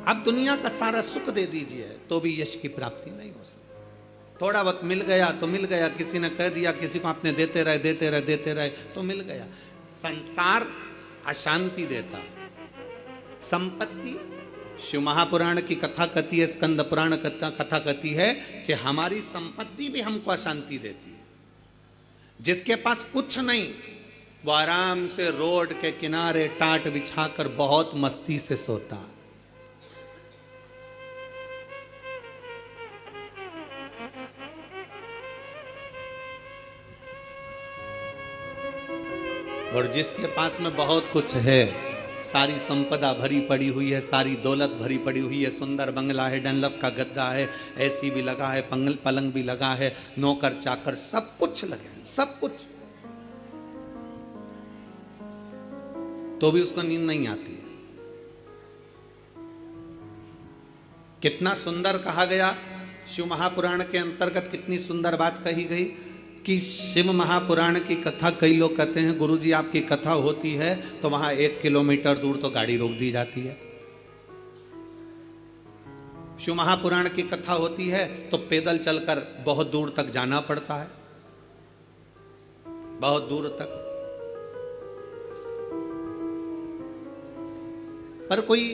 आप दुनिया का सारा सुख दे दीजिए तो भी यश की प्राप्ति नहीं हो सकती। थोड़ा वक्त मिल गया तो मिल गया, किसी ने कह दिया, किसी को आपने देते रहे देते रहे देते रहे तो मिल गया। संसार अशांति देता है। संपत्ति, शिव महापुराण की कथा कहती है, स्कंद पुराण कथा कहती है कि हमारी संपत्ति भी हमको अशांति देती है। जिसके पास कुछ नहीं वो आराम से रोड के किनारे टाट बिछाकर बहुत मस्ती से सोता है। और जिसके पास में बहुत कुछ है, सारी संपदा भरी पड़ी हुई है, सारी दौलत भरी पड़ी हुई है, सुंदर बंगला है, डनलप का गद्दा है, एसी भी लगा है, पलंग भी लगा है, नौकर चाकर सब कुछ लगे हैं, सब कुछ, तो भी उसको नींद नहीं आती है। कितना सुंदर कहा गया शिव महापुराण के अंतर्गत, कितनी सुंदर बात कही गई कि शिव महापुराण की कथा, कई लोग कहते हैं गुरुजी आपकी कथा होती है तो वहां 1 किलोमीटर दूर तो गाड़ी रोक दी जाती है। शिव महापुराण की कथा होती है तो पैदल चलकर बहुत दूर तक जाना पड़ता है, बहुत दूर तक। पर कोई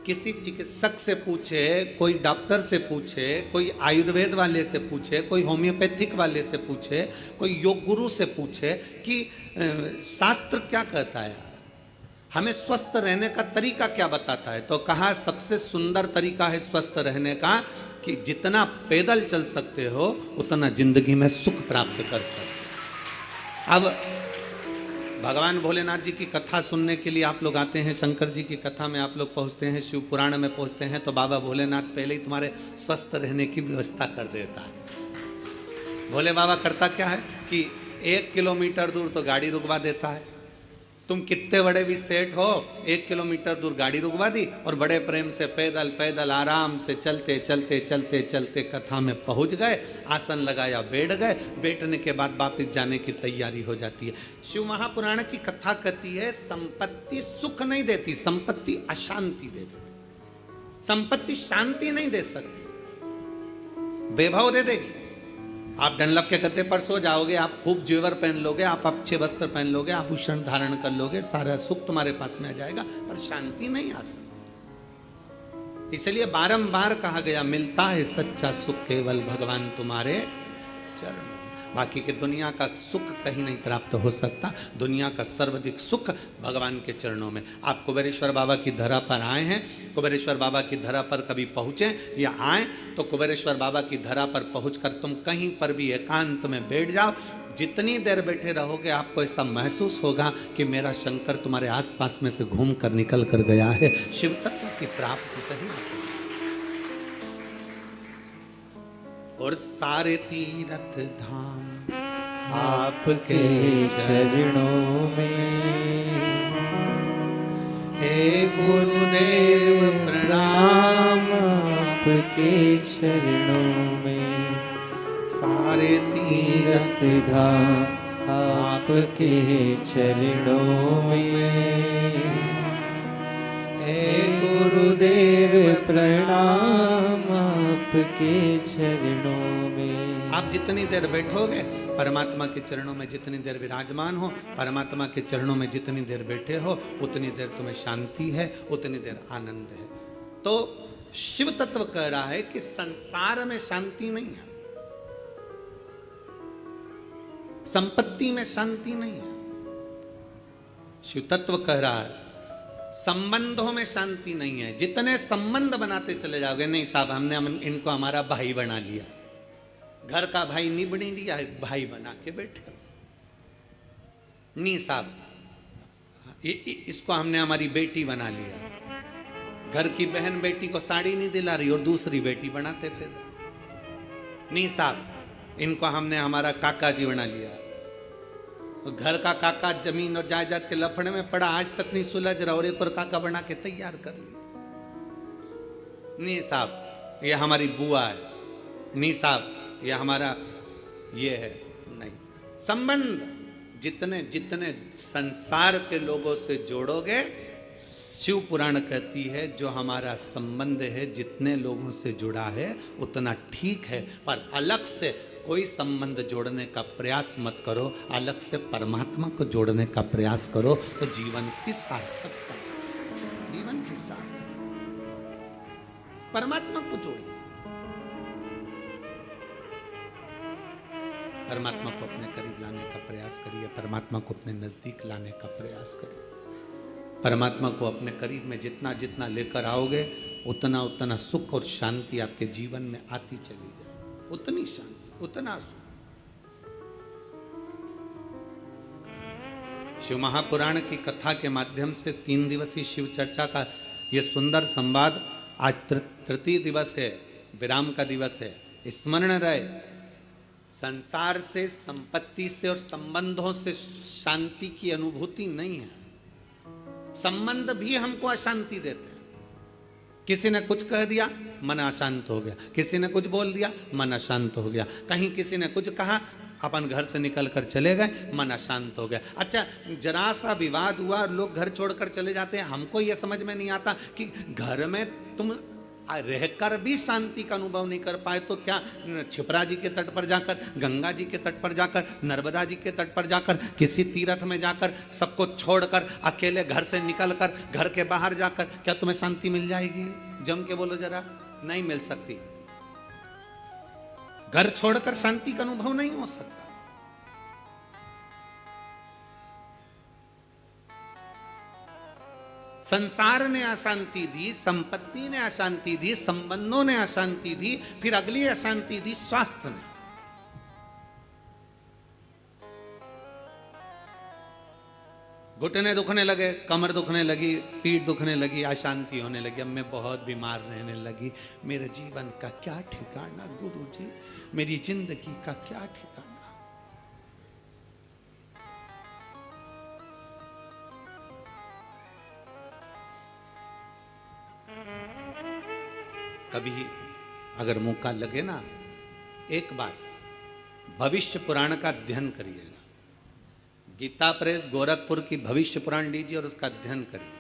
किसी चिकित्सक से पूछे, कोई डॉक्टर से पूछे, कोई आयुर्वेद वाले से पूछे, कोई होम्योपैथिक वाले से पूछे, कोई योग गुरु से पूछे कि शास्त्र क्या कहता है, हमें स्वस्थ रहने का तरीका क्या बताता है, तो कहा सबसे सुंदर तरीका है स्वस्थ रहने का कि जितना पैदल चल सकते हो उतना जिंदगी में सुख प्राप्त कर सकते। अब भगवान भोलेनाथ जी की कथा सुनने के लिए आप लोग आते हैं, शंकर जी की कथा में आप लोग पहुंचते हैं, शिव पुराण में पहुंचते हैं, तो बाबा भोलेनाथ पहले ही तुम्हारे स्वस्थ रहने की व्यवस्था कर देता है। भोले बाबा करता क्या है कि 1 किलोमीटर दूर तो गाड़ी रुकवा देता है। तुम कितने बड़े भी सेठ हो, 1 किलोमीटर दूर गाड़ी रुकवा दी और बड़े प्रेम से पैदल पैदल आराम से चलते चलते चलते चलते कथा में पहुंच गए, आसन लगाया, बैठ गए, बैठने के बाद वापस जाने की तैयारी हो जाती है। शिव महापुराण की कथा कहती है संपत्ति सुख नहीं देती, संपत्ति अशांति दे देती। संपत्ति शांति नहीं दे सकती, वैभव दे देगी। आप डनलप के गद्दे पर सो जाओगे, आप खूब जेवर पहन लोगे, आप अच्छे वस्त्र पहन लोगे, आभूषण धारण कर लोगे, सारा सुख तुम्हारे पास में आ जाएगा, पर शांति नहीं आ सकती। इसलिए बारंबार कहा गया मिलता है सच्चा सुख केवल भगवान तुम्हारे चरण। बाकी के दुनिया का सुख कहीं नहीं प्राप्त हो सकता। दुनिया का सर्वाधिक सुख भगवान के चरणों में। आप कुबेरेश्वर बाबा की धरा पर आए हैं, कुबेरेश्वर बाबा की धरा पर कभी पहुँचे या आए तो कुबेरेश्वर बाबा की धरा पर पहुंचकर तुम कहीं पर भी एकांत में बैठ जाओ, जितनी देर बैठे रहोगे आपको ऐसा महसूस होगा कि मेरा शंकर तुम्हारे आसपास में से घूम कर निकल कर गया है। शिव तत्व की प्राप्ति कहीं और सारे तीर्थ धाम आपके चरणों में, हे गुरुदेव प्रणाम आपके चरणों में, सारे तीर्थ धाम आपके चरणों में, हे गुरुदेव प्रणाम आपके चरणों में। आप जितनी देर बैठोगे परमात्मा के चरणों में, जितनी देर विराजमान हो परमात्मा के चरणों में, जितनी देर बैठे हो उतनी देर तुम्हें शांति है, उतनी देर आनंद है। तो शिव तत्व कह रहा है कि संसार में शांति नहीं है, संपत्ति में शांति नहीं है। शिव तत्व कह रहा है संबंधों में शांति नहीं है। जितने संबंध बनाते चले जाओगे, नहीं साहब हमने इनको हमारा भाई बना लिया, घर का भाई निभ नहीं लिया, भाई बना के बैठे। नहीं साहब इसको हमने हमारी बेटी बना लिया, घर की बहन बेटी को साड़ी नहीं दिला रही और दूसरी बेटी बनाते फिर। नहीं साहब इनको हमने हमारा काका जी बना लिया, घर का काका जमीन और जायदाद के लफड़े में पड़ा, आज तक नहीं सुलझ रहा और एक और काका बना के तैयार कर लिया। नहीं साहब ये हमारी बुआ है, नहीं साहब ये हमारा ये है। नहीं, संबंध जितने जितने संसार के लोगों से जोड़ोगे शिव पुराण कहती है जो हमारा संबंध है जितने लोगों से जुड़ा है उतना ठीक है, पर अलग से कोई संबंध जोड़ने का प्रयास मत करो, अलग से परमात्मा को जोड़ने का प्रयास करो तो जीवन की सार्थकता, जीवन की सार्थकता। परमात्मा को जोड़िए, परमात्मा को अपने करीब लाने का प्रयास करिए, परमात्मा को अपने नजदीक लाने का प्रयास करिए। परमात्मा को अपने करीब में जितना जितना लेकर आओगे उतना उतना सुख और शांति आपके जीवन में आती चली जाए, उतनी शांति, उतना सुख। शिव महापुराण की कथा के माध्यम से 3 दिवसीय शिव चर्चा का यह सुंदर संवाद आज तृतीय दिवस है, विराम का दिवस है। स्मरण रहे, संसार से, संपत्ति से और संबंधों से शांति की अनुभूति नहीं है। संबंध भी हमको अशांति देते हैं। किसी ने कुछ कह दिया, मन अशांत हो गया, किसी ने कुछ बोल दिया, मन अशांत हो गया, कहीं किसी ने कुछ कहा, अपन घर से निकल कर चले गए, मन अशांत हो गया। अच्छा, जरा सा विवाद हुआ और लोग घर छोड़कर चले जाते हैं। हमको यह समझ में नहीं आता कि घर में तुम रहकर भी शांति का अनुभव नहीं कर पाए तो क्या छिपरा जी के तट पर जाकर, गंगा जी के तट पर जाकर, नर्मदा जी के तट पर जाकर, किसी तीर्थ में जाकर, सबको छोड़कर, अकेले घर से निकलकर, घर के बाहर जाकर क्या तुम्हें शांति मिल जाएगी? जम के बोलो जरा, नहीं मिल सकती। घर छोड़कर शांति का अनुभव नहीं हो सकता। संसार ने अशांति दी, संपत्ति ने अशांति दी, संबंधों ने अशांति दी, फिर अगली अशांति दी स्वास्थ्य ने। घुटने दुखने लगे, कमर दुखने लगी, पीठ दुखने लगी, अशांति होने लगी। अब मैं बहुत बीमार रहने लगी, मेरे जीवन का क्या ठिकाना गुरुजी, मेरी जिंदगी का क्या ठिकाना। कभी अगर मौका लगे ना, एक बार भविष्य पुराण का अध्ययन करिएगा। गीता प्रेस गोरखपुर की भविष्य पुराण लीजिए और उसका अध्ययन करिए।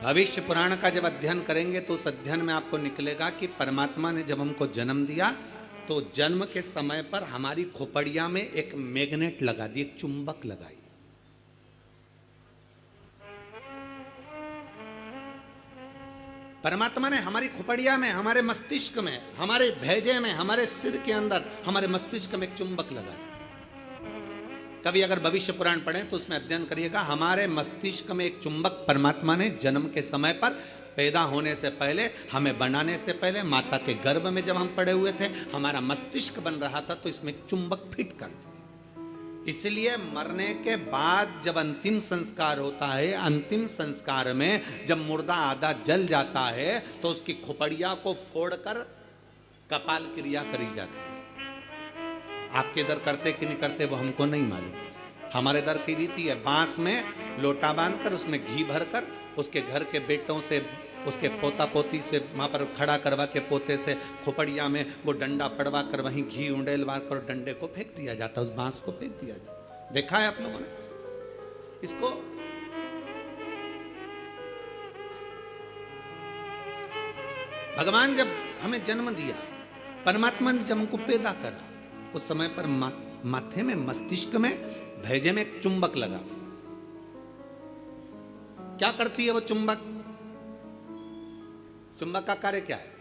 भविष्य पुराण का जब अध्ययन करेंगे तो उस अध्ययन में आपको निकलेगा कि परमात्मा ने जब हमको जन्म दिया तो जन्म के समय पर हमारी खोपड़िया में एक मैग्नेट लगा दी, एक चुंबक लगाई। परमात्मा ने हमारी खोपड़िया में, हमारे मस्तिष्क में, हमारे भेजे में, हमारे सिर के अंदर, हमारे मस्तिष्क में एक चुंबक लगा। कभी अगर भविष्य पुराण पढ़ें तो उसमें अध्ययन करिएगा, हमारे मस्तिष्क में एक चुंबक परमात्मा ने जन्म के समय पर, पैदा होने से पहले, हमें बनाने से पहले, माता के गर्भ में जब हम पड़े हुए थे, हमारा मस्तिष्क बन रहा था तो इसमें एक चुंबक फिट कर दिया। इसलिए मरने के बाद जब अंतिम संस्कार होता है, अंतिम संस्कार में जब मुर्दा आधा जल जाता है तो उसकी खोपड़िया को फोड़कर कपाल क्रिया करी जाती है। आपके इधर करते कि नहीं करते वो हमको नहीं मालूम। हमारे इधर की रीति है, बांस में लोटा बांधकर उसमें घी भरकर उसके घर के बेटों से, उसके पोता पोती से वहाँ पर खड़ा करवा के पोते से खोपड़िया में वो डंडा पड़वा कर वहीं घी उंडेलवा कर डंडे को फेंक दिया जाता, उस बांस को फेंक दिया जाता। देखा है आप लोगों ने इसको? भगवान जब हमें जन्म दिया, परमात्मा ने जब हमको पैदा करा, उस समय पर माथे में, मस्तिष्क में, भेजे में एक चुंबक लगा। क्या करती है वो चुंबक? चुंबक का कार्य क्या है?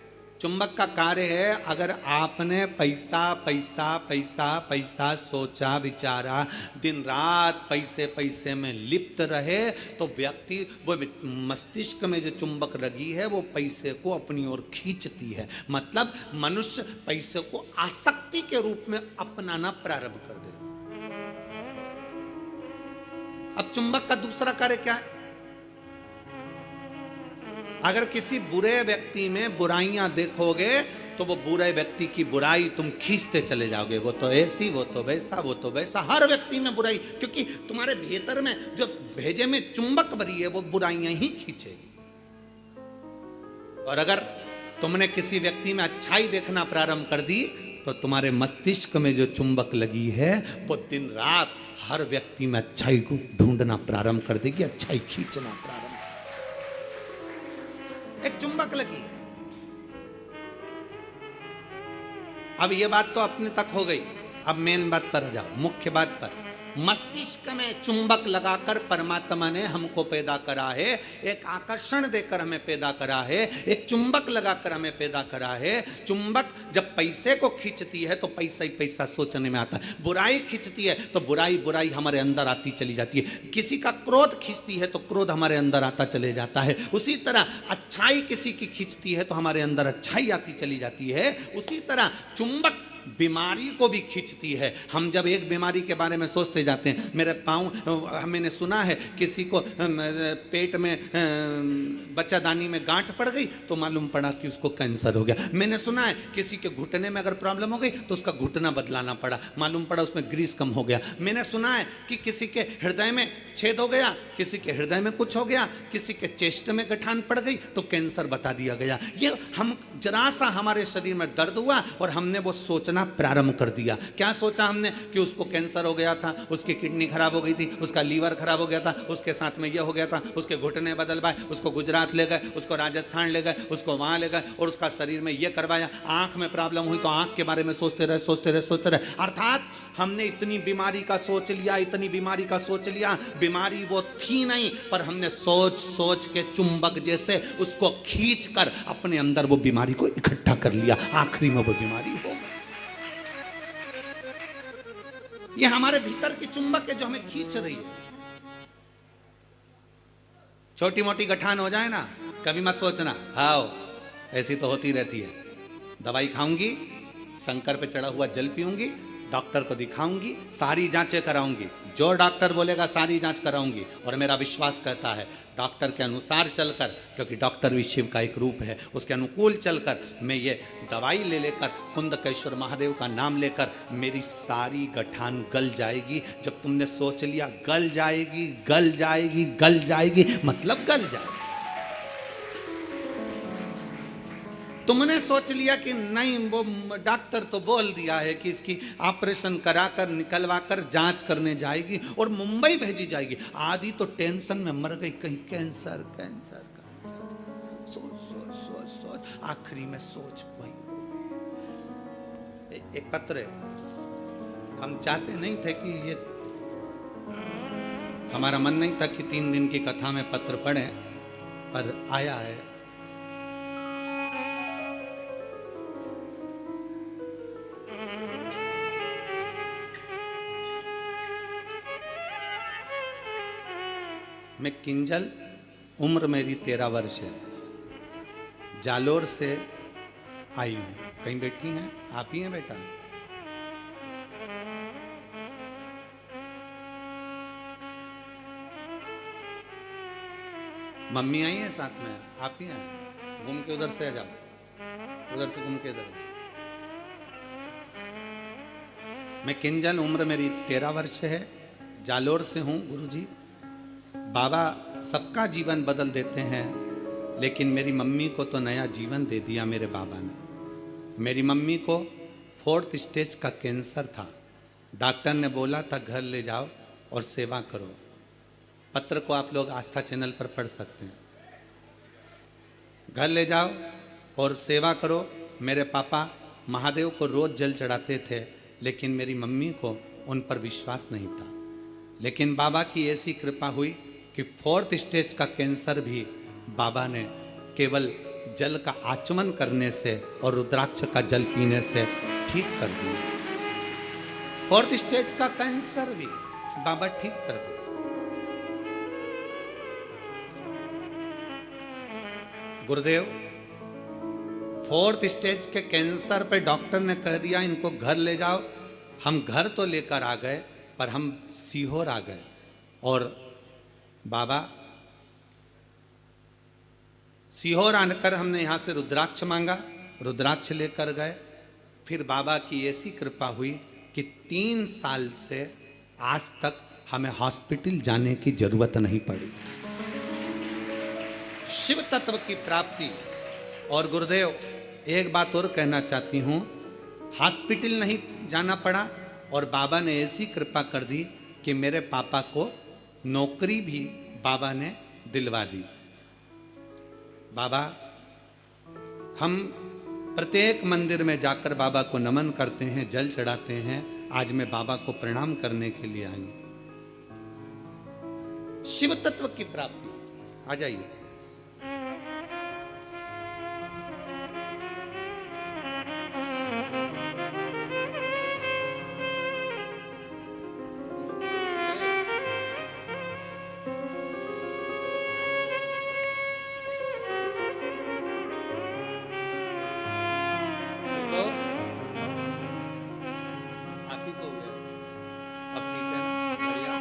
चुंबक का कार्य है, अगर आपने पैसा पैसा पैसा पैसा सोचा विचारा, दिन रात पैसे पैसे में लिप्त रहे, तो व्यक्ति वो मस्तिष्क में जो चुंबक लगी है वो पैसे को अपनी ओर खींचती है। मतलब मनुष्य पैसे को आसक्ति के रूप में अपनाना प्रारंभ कर दे। अब चुंबक का दूसरा कार्य क्या है? अगर किसी बुरे व्यक्ति में बुराइयां देखोगे तो वो बुरे व्यक्ति की बुराई तुम खींचते चले जाओगे। वो तो ऐसी, वो तो वैसा, वो तो वैसा, हर व्यक्ति में बुराई, क्योंकि तुम्हारे भीतर में जो भेजे में चुंबक भरी है वो बुराइयां ही खींचेगी। और अगर तुमने किसी व्यक्ति में अच्छाई देखना प्रारंभ कर दी तो तुम्हारे मस्तिष्क में जो चुंबक लगी है वो दिन रात हर व्यक्ति में अच्छाई को ढूंढना प्रारंभ कर देगी, अच्छाई खींचना प्रारंभ। एक चुंबक लगी। अब ये बात तो अपने तक हो गई, अब मेन बात पर जाओ, मुख्य बात पर। मस्तिष्क में चुंबक लगाकर परमात्मा ने हमको पैदा करा है, एक आकर्षण देकर हमें पैदा करा है, एक चुंबक लगाकर हमें पैदा करा है। चुंबक जब पैसे को खींचती है तो पैसा ही पैसा सोचने में आता है, बुराई खींचती है तो बुराई बुराई हमारे अंदर आती चली जाती है, किसी का क्रोध खींचती है तो क्रोध हमारे अंदर आता चले जाता है। उसी तरह अच्छाई किसी की खींचती है तो हमारे अंदर अच्छाई आती चली जाती है। उसी तरह चुंबक बीमारी को भी खींचती है। हम जब एक बीमारी के बारे में सोचते जाते हैं, मेरे पाँव, मैंने सुना है किसी को पेट में बच्चादानी में गांठ पड़ गई तो मालूम पड़ा कि उसको कैंसर हो गया। मैंने सुना है किसी के घुटने में अगर प्रॉब्लम हो गई तो उसका घुटना बदलाना पड़ा, मालूम पड़ा उसमें ग्रीस कम हो गया। मैंने सुना है कि किसी के हृदय में छेद हो गया, किसी के हृदय में कुछ हो गया, किसी के चेस्ट में गठान पड़ गई तो कैंसर बता दिया गया। ये हम जरा सा हमारे शरीर में दर्द हुआ और हमने वो सोचना प्रारंभ कर दिया। क्या सोचा हमने कि उसको कैंसर हो गया था, उसकी किडनी खराब हो गई थी, उसका लीवर खराब हो गया था, उसके साथ में ये हो गया था, उसके घुटने बदलवाए, उसको गुजरात ले गए, उसको राजस्थान ले गए, उसको वहां ले गए और उसका शरीर में ये करवाया। आंख में प्रॉब्लम हुई तो आंख के बारे में सोचते रहे सोचते रहे सोचते रहे। अर्थात हमने इतनी बीमारी का सोच लिया, इतनी बीमारी का सोच लिया, बीमारी वो थी नहीं, पर हमने सोच सोच के चुंबक जैसे उसको खींच कर अपने अंदर वो बीमारी को इकट्ठा कर लिया। आखिरी में वो बीमारी हो गई। ये हमारे भीतर की चुंबक है जो हमें खींच रही है। छोटी मोटी गठान हो जाए ना, कभी मत सोचना आओ ऐसी तो होती रहती है। दवाई खाऊंगी, शंकर पे चढ़ा हुआ जल पीऊंगी, डॉक्टर को दिखाऊंगी, सारी जांचें कराऊंगी, जो डॉक्टर बोलेगा सारी जांच कराऊंगी। और मेरा विश्वास कहता है डॉक्टर के अनुसार चलकर, क्योंकि डॉक्टर भी शिव का एक रूप है, उसके अनुकूल चलकर मैं ये दवाई ले लेकर कुंदकेश्वर महादेव का नाम लेकर मेरी सारी गठान गल जाएगी। जब तुमने सोच लिया गल जाएगी गल जाएगी गल जाएगी, मतलब गल जाएगी। तुमने सोच लिया कि नहीं, वो डॉक्टर तो बोल दिया है कि इसकी ऑपरेशन कराकर निकलवाकर जांच करने जाएगी और मुंबई भेजी जाएगी। आदि तो टेंशन में मर गई, कहीं कैंसर कैंसर कैंसर, सोच सोच सोच सोच, आखिरी में सोच वही। एक पत्र है, हम चाहते नहीं थे कि ये, हमारा मन नहीं था कि 3 दिन की कथा में पत्र पढ़े, पर आया है। मैं किंजल, उम्र मेरी 13 वर्ष है, जालोर से आई हूँ। कहीं बैठी हैं? आप ही हैं बेटा? मम्मी आई है साथ में? आप ही हैं? घूम के उधर से आ जाओ, उधर से घूम के इधर। मैं किंजल, उम्र मेरी 13 वर्ष है, जालोर से हूँ गुरुजी। बाबा सबका जीवन बदल देते हैं, लेकिन मेरी मम्मी को तो नया जीवन दे दिया मेरे बाबा ने। मेरी मम्मी को 4th स्टेज का कैंसर था। डॉक्टर ने बोला था घर ले जाओ और सेवा करो। पत्र को आप लोग आस्था चैनल पर पढ़ सकते हैं। घर ले जाओ और सेवा करो। मेरे पापा महादेव को रोज जल चढ़ाते थे, लेकिन मेरी मम्मी को उन पर विश्वास नहीं था। लेकिन बाबा की ऐसी कृपा हुई कि 4th स्टेज का कैंसर भी बाबा ने केवल जल का आचमन करने से और रुद्राक्ष का जल पीने से ठीक कर दिया। 4th स्टेज का कैंसर भी बाबा ठीक कर दिया। गुरुदेव 4th स्टेज के कैंसर पे डॉक्टर ने कह दिया इनको घर ले जाओ। हम घर तो लेकर आ गए, पर हम सीहोर आ गए और बाबा सीहोर आकर हमने यहाँ से रुद्राक्ष मांगा, रुद्राक्ष लेकर गए। फिर बाबा की ऐसी कृपा हुई कि 3 साल से आज तक हमें हॉस्पिटल जाने की जरूरत नहीं पड़ी। शिव तत्व की प्राप्ति। और गुरुदेव एक बात और कहना चाहती हूँ, हॉस्पिटल नहीं जाना पड़ा और बाबा ने ऐसी कृपा कर दी कि मेरे पापा को नौकरी भी बाबा ने दिलवा दी। बाबा, हम प्रत्येक मंदिर में जाकर बाबा को नमन करते हैं, जल चढ़ाते हैं। आज मैं बाबा को प्रणाम करने के लिए आई हूं। शिव तत्व की प्राप्ति। आ जाइए। आप ही को हो गया। अब ठीक है ना? बढ़िया।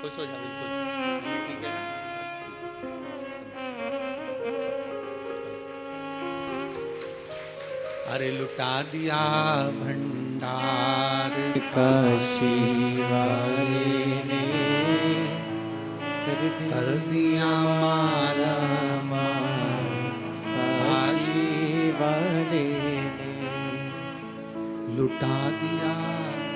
खुश हो जा बिल्कुल। ठीक है ना? अरे लुटा दिया भंडार काशी वाले ने कर दिया माला माल, काशी वाले ने लुटा दिया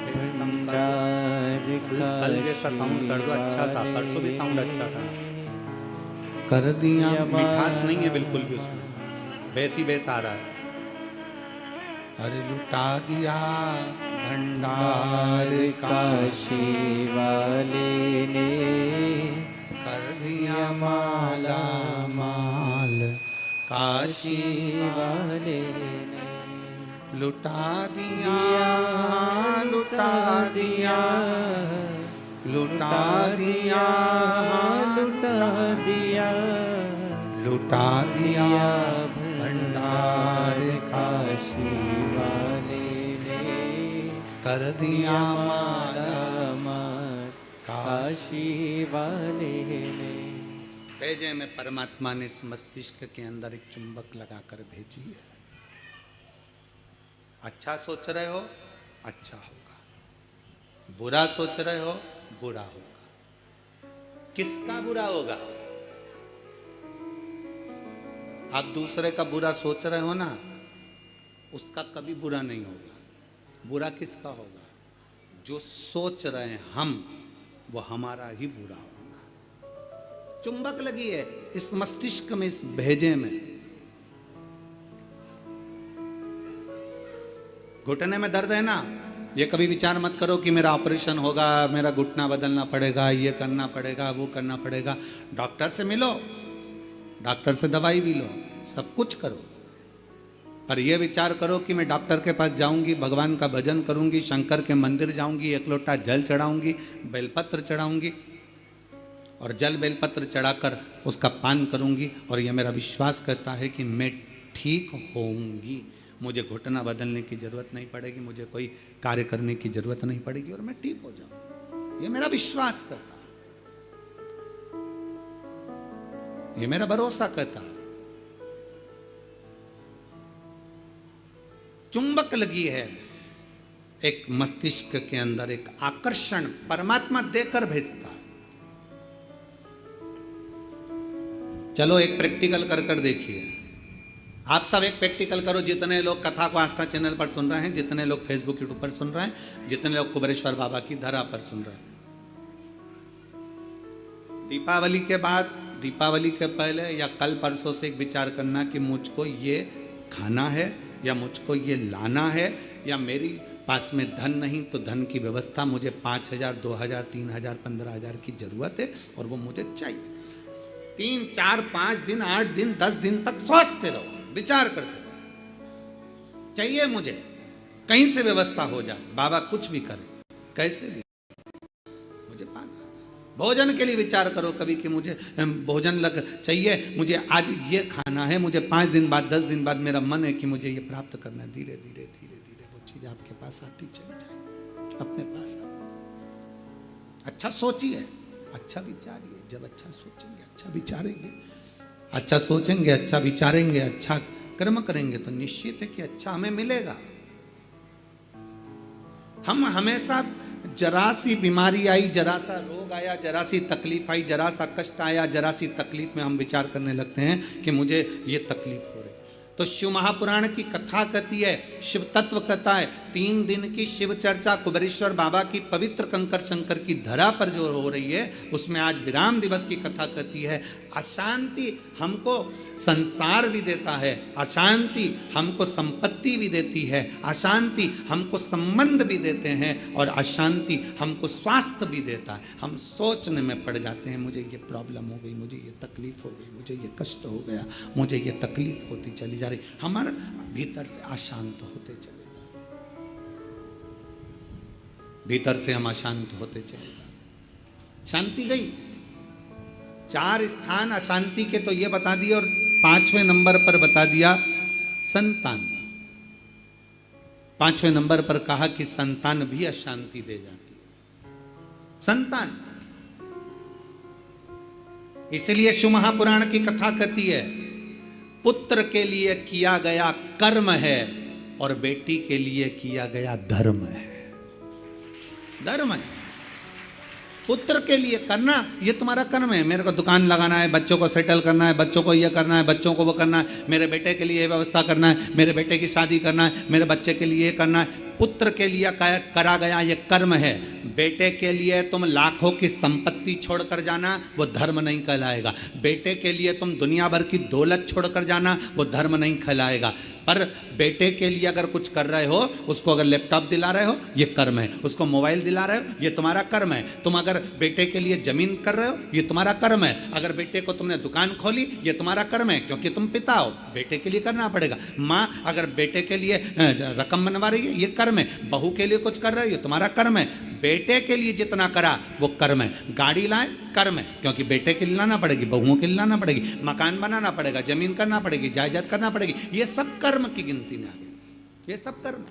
भंडार। कल जैसा साउंड कर दो, अच्छा था। परसों भी साउंड अच्छा था। कर दिया, मिठास नहीं है बिल्कुल भी उसमें, वैसी बेस आ रहा है। अरे लुटा दिया भंडार काशी वाले ने कर दिया माला माल, काशी वाले ने लुटा दिया, लुटा दिया, लुटा दिया, लुटा दिया, लुटा दिया भंडार काशी वाले ने कर दिया माला माल, काशी वाले ने। भेजे में परमात्मा ने इस मस्तिष्क के अंदर एक चुंबक लगाकर भेजी है। अच्छा सोच रहे हो, अच्छा होगा। बुरा सोच रहे हो, बुरा होगा। किसका बुरा होगा? आप दूसरे का बुरा सोच रहे हो ना, उसका कभी बुरा नहीं होगा। बुरा किसका होगा? जो सोच रहे हैं हम, वो हमारा ही बुरा होगा। चुंबक लगी है इस मस्तिष्क में, इस भेजे में। घुटने में दर्द है ना, ये कभी विचार मत करो कि मेरा ऑपरेशन होगा, मेरा घुटना बदलना पड़ेगा, ये करना पड़ेगा, वो करना पड़ेगा। डॉक्टर से मिलो, डॉक्टर से दवाई भी लो, सब कुछ करो। पर यह विचार करो कि मैं डॉक्टर के पास जाऊंगी, भगवान का भजन करूंगी, शंकर के मंदिर जाऊंगी, एक लोटा जल चढ़ाऊंगी, बेलपत्र चढ़ाऊंगी और जल बेलपत्र चढ़ाकर उसका पान करूंगी और यह मेरा विश्वास कहता है कि मैं ठीक होऊंगी। मुझे घुटना बदलने की जरूरत नहीं पड़ेगी, मुझे कोई कार्य करने की जरूरत नहीं पड़ेगी और मैं ठीक हो जाऊं। यह मेरा विश्वास कहता है, यह मेरा भरोसा कहता है। चुंबक लगी है एक मस्तिष्क के अंदर, एक आकर्षण परमात्मा देकर भेजता है। चलो एक प्रैक्टिकल कर कर देखिए। आप सब एक प्रैक्टिकल करो। जितने लोग कथा को आस्था चैनल पर सुन रहे हैं, जितने लोग फेसबुक यूट्यूब पर सुन रहे हैं, जितने लोग कुबेरेश्वर बाबा की धरा पर सुन रहे हैं, दीपावली के बाद, दीपावली के पहले या कल परसों से एक विचार करना कि मुझको ये खाना है या मुझको ये लाना है, या मेरी पास में धन नहीं तो धन की व्यवस्था, मुझे 5,000 2,000 3,000 15,000 की जरूरत है और वो मुझे चाहिए। 3 4 5 दिन 8 दिन 10 दिन तक सोचते रहो, विचार करते रहो, चाहिए मुझे, कहीं से व्यवस्था हो जाए, बाबा कुछ भी करे, कैसे भी मुझे पाना। भोजन के लिए विचार करो कभी कि मुझे भोजन लग चाहिए, मुझे आज ये खाना है, मुझे 5 दिन बाद 10 दिन बाद मेरा मन है कि मुझे ये प्राप्त करना है। धीरे धीरे धीरे धीरे वो चीज आपके पास आती चली जाए, अपने पास आ। अच्छा सोचिए, अच्छा विचारिए। जब अच्छा सोचेंगे, अच्छा विचारेंगे, अच्छा सोचेंगे, अच्छा विचारेंगे, अच्छा कर्म करेंगे तो निश्चित है कि अच्छा हमें मिलेगा। हम हमेशा जरा सी बीमारी आई, जरा सा रोग आया, जरा सी तकलीफ आई, जरा सा कष्ट आया, जरा सी तकलीफ में हम विचार करने लगते हैं कि मुझे ये तकलीफ हो रही। तो शिव महापुराण की कथा कहती है, शिव तत्व कथा है, 3 दिन की शिव चर्चा कुबेरेश्वर बाबा की पवित्र कंकर शंकर की धरा पर जो हो रही है, उसमें आज विराम दिवस की कथा कहती है। अशांति हमको संसार भी देता है, अशांति हमको संपत्ति भी देती है, अशांति हमको संबंध भी देते हैं, और अशांति हमको स्वास्थ्य भी देता है। हम सोचने में पड़ जाते हैं, मुझे ये प्रॉब्लम हो गई, मुझे ये तकलीफ हो गई, मुझे ये कष्ट हो गया, मुझे ये तकलीफ होती चली जा रही। हमारे भीतर से अशांत होते चले, भीतर से हम अशांत होते चले गए। शांति गई। 4 स्थान अशांति के तो ये बता दिए, और 5वें नंबर पर बता दिया संतान। 5वें नंबर पर कहा कि संतान भी अशांति दे जाती है। संतान, इसलिए शिव महापुराण की कथा कहती है, पुत्र के लिए किया गया कर्म है और बेटी के लिए किया गया धर्म है। धर्म है, पुत्र के लिए करना, ये तुम्हारा कर्म है। मेरे को दुकान लगाना है, बच्चों को सेटल करना है, बच्चों को ये करना है, बच्चों को वो करना है, मेरे बेटे के लिए ये व्यवस्था करना है, मेरे बेटे की शादी करना है, मेरे बच्चे के लिए ये करना है। पुत्र के लिए करा गया ये कर्म है। बेटे के लिए तुम लाखों की संपत्ति छोड़कर जाना, वो धर्म नहीं कहलाएगा। बेटे के लिए तुम दुनिया भर की दौलत छोड़कर जाना, वो धर्म नहीं कहलाएगा। पर बेटे के लिए अगर कुछ कर रहे हो, उसको अगर लैपटॉप दिला रहे हो, ये कर्म है। उसको मोबाइल दिला रहे हो, ये तुम्हारा कर्म है। तुम अगर बेटे के लिए जमीन कर रहे हो, ये तुम्हारा कर्म है। अगर बेटे को तुमने दुकान खोली, ये तुम्हारा कर्म है, क्योंकि तुम पिता हो, बेटे के लिए करना पड़ेगा। माँ अगर बेटे के लिए रकम बनवा रही है, ये कर्म है। बहू के लिए कुछ कर रहे हो, ये तुम्हारा कर्म है। बेटे के लिए जितना करा वो कर्म है। गाड़ी लाए, कर्म है, क्योंकि बेटे के लिए लाना पड़ेगी, बहुओं के लिए लाना पड़ेगी, मकान बनाना पड़ेगा, जमीन करना पड़ेगी, जायदाद करना पड़ेगी। ये सब कर्म की गिनती में आ गए, ये सब कर्म।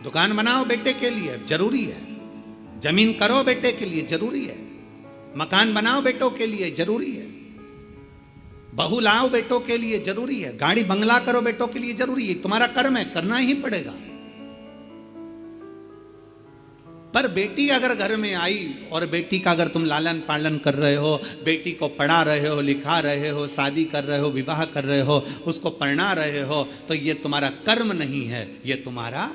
दुकान बनाओ बेटे के लिए, जरूरी है। जमीन करो बेटे के लिए, जरूरी है। मकान बनाओ बेटों के लिए, जरूरी है। बहू लाओ बेटों के लिए, जरूरी है। गाड़ी बंगला करो बेटों के लिए, जरूरी है। तुम्हारा कर्म है, करना ही पड़ेगा। पर बेटी अगर घर में आई और बेटी का अगर तुम लालन पालन कर रहे हो, बेटी को पढ़ा रहे हो, लिखा रहे हो, शादी कर रहे हो, विवाह कर रहे हो, उसको पढ़ा रहे हो, तो ये तुम्हारा कर्म नहीं है, ये तुम्हारा,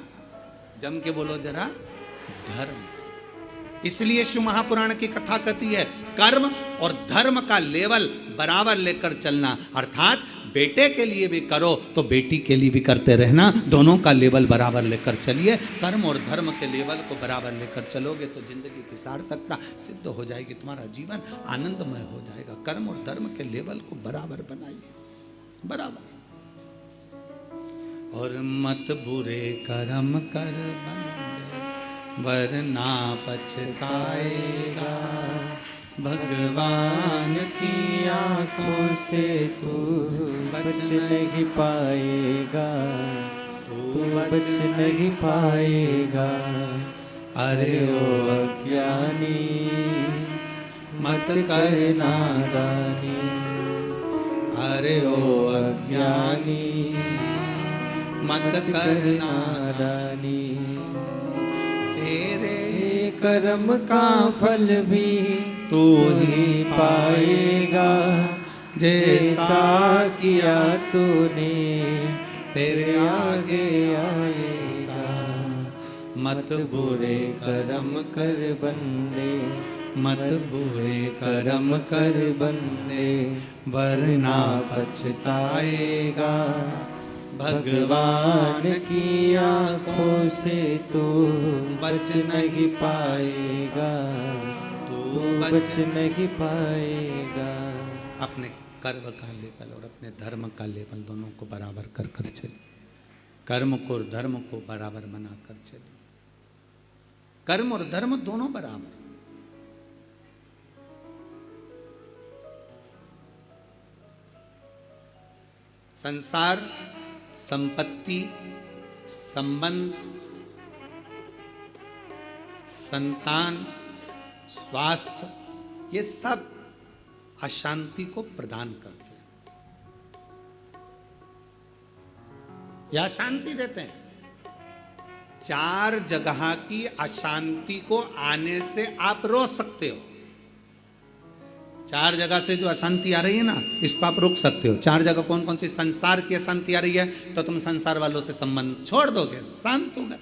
जम के बोलो जरा, धर्म। इसलिए शिव महापुराण की कथा कहती है, कर्म और धर्म का लेवल बराबर लेकर चलना। अर्थात बेटे के लिए भी करो तो बेटी के लिए भी करते रहना, दोनों का लेवल बराबर लेकर चलिए। कर्म और धर्म के लेवल को बराबर लेकर चलोगे तो जिंदगी की सार्थकता सिद्ध हो जाएगी, तुम्हारा जीवन आनंदमय हो जाएगा। कर्म और धर्म के लेवल को बराबर बनाइए, बराबर। और मत बुरे कर्म कर बंदे, वरना पछताएगा। भगवान की आंखों से तू बच नहीं पाएगा, तू बच नहीं पाएगा। अरे ओ अज्ञानी मत कर नादानी, अरे ओ अज्ञानी मत कर नादानी। तेरे कर्म का फल भी तू ही पाएगा, जैसा किया तूने तेरे आगे आएगा। मत बुरे कर्म कर बंदे, मत बुरे कर्म कर बंदे, वरना पछताएगा। भगवान की आंखों से तू बच नहीं पाएगा, तू बच नहीं पाएगा। अपने कर्म का लेवल और अपने धर्म का लेवल दोनों को बराबर कर कर चलिए। कर्म को और धर्म को बराबर बना कर चलिए। कर्म और धर्म दोनों बराबर। संसार, संपत्ति, संबंध, संतान, स्वास्थ्य, ये सब अशांति को प्रदान करते हैं या शांति देते हैं। 4 जगह की अशांति को आने से आप रोक सकते हो। 4 जगह से जो अशांति आ रही है ना, इसको आप रोक सकते हो। 4 जगह कौन कौन सी? संसार की अशांति आ रही है तो तुम संसार वालों से संबंध छोड़ दोगे, शांत होगा।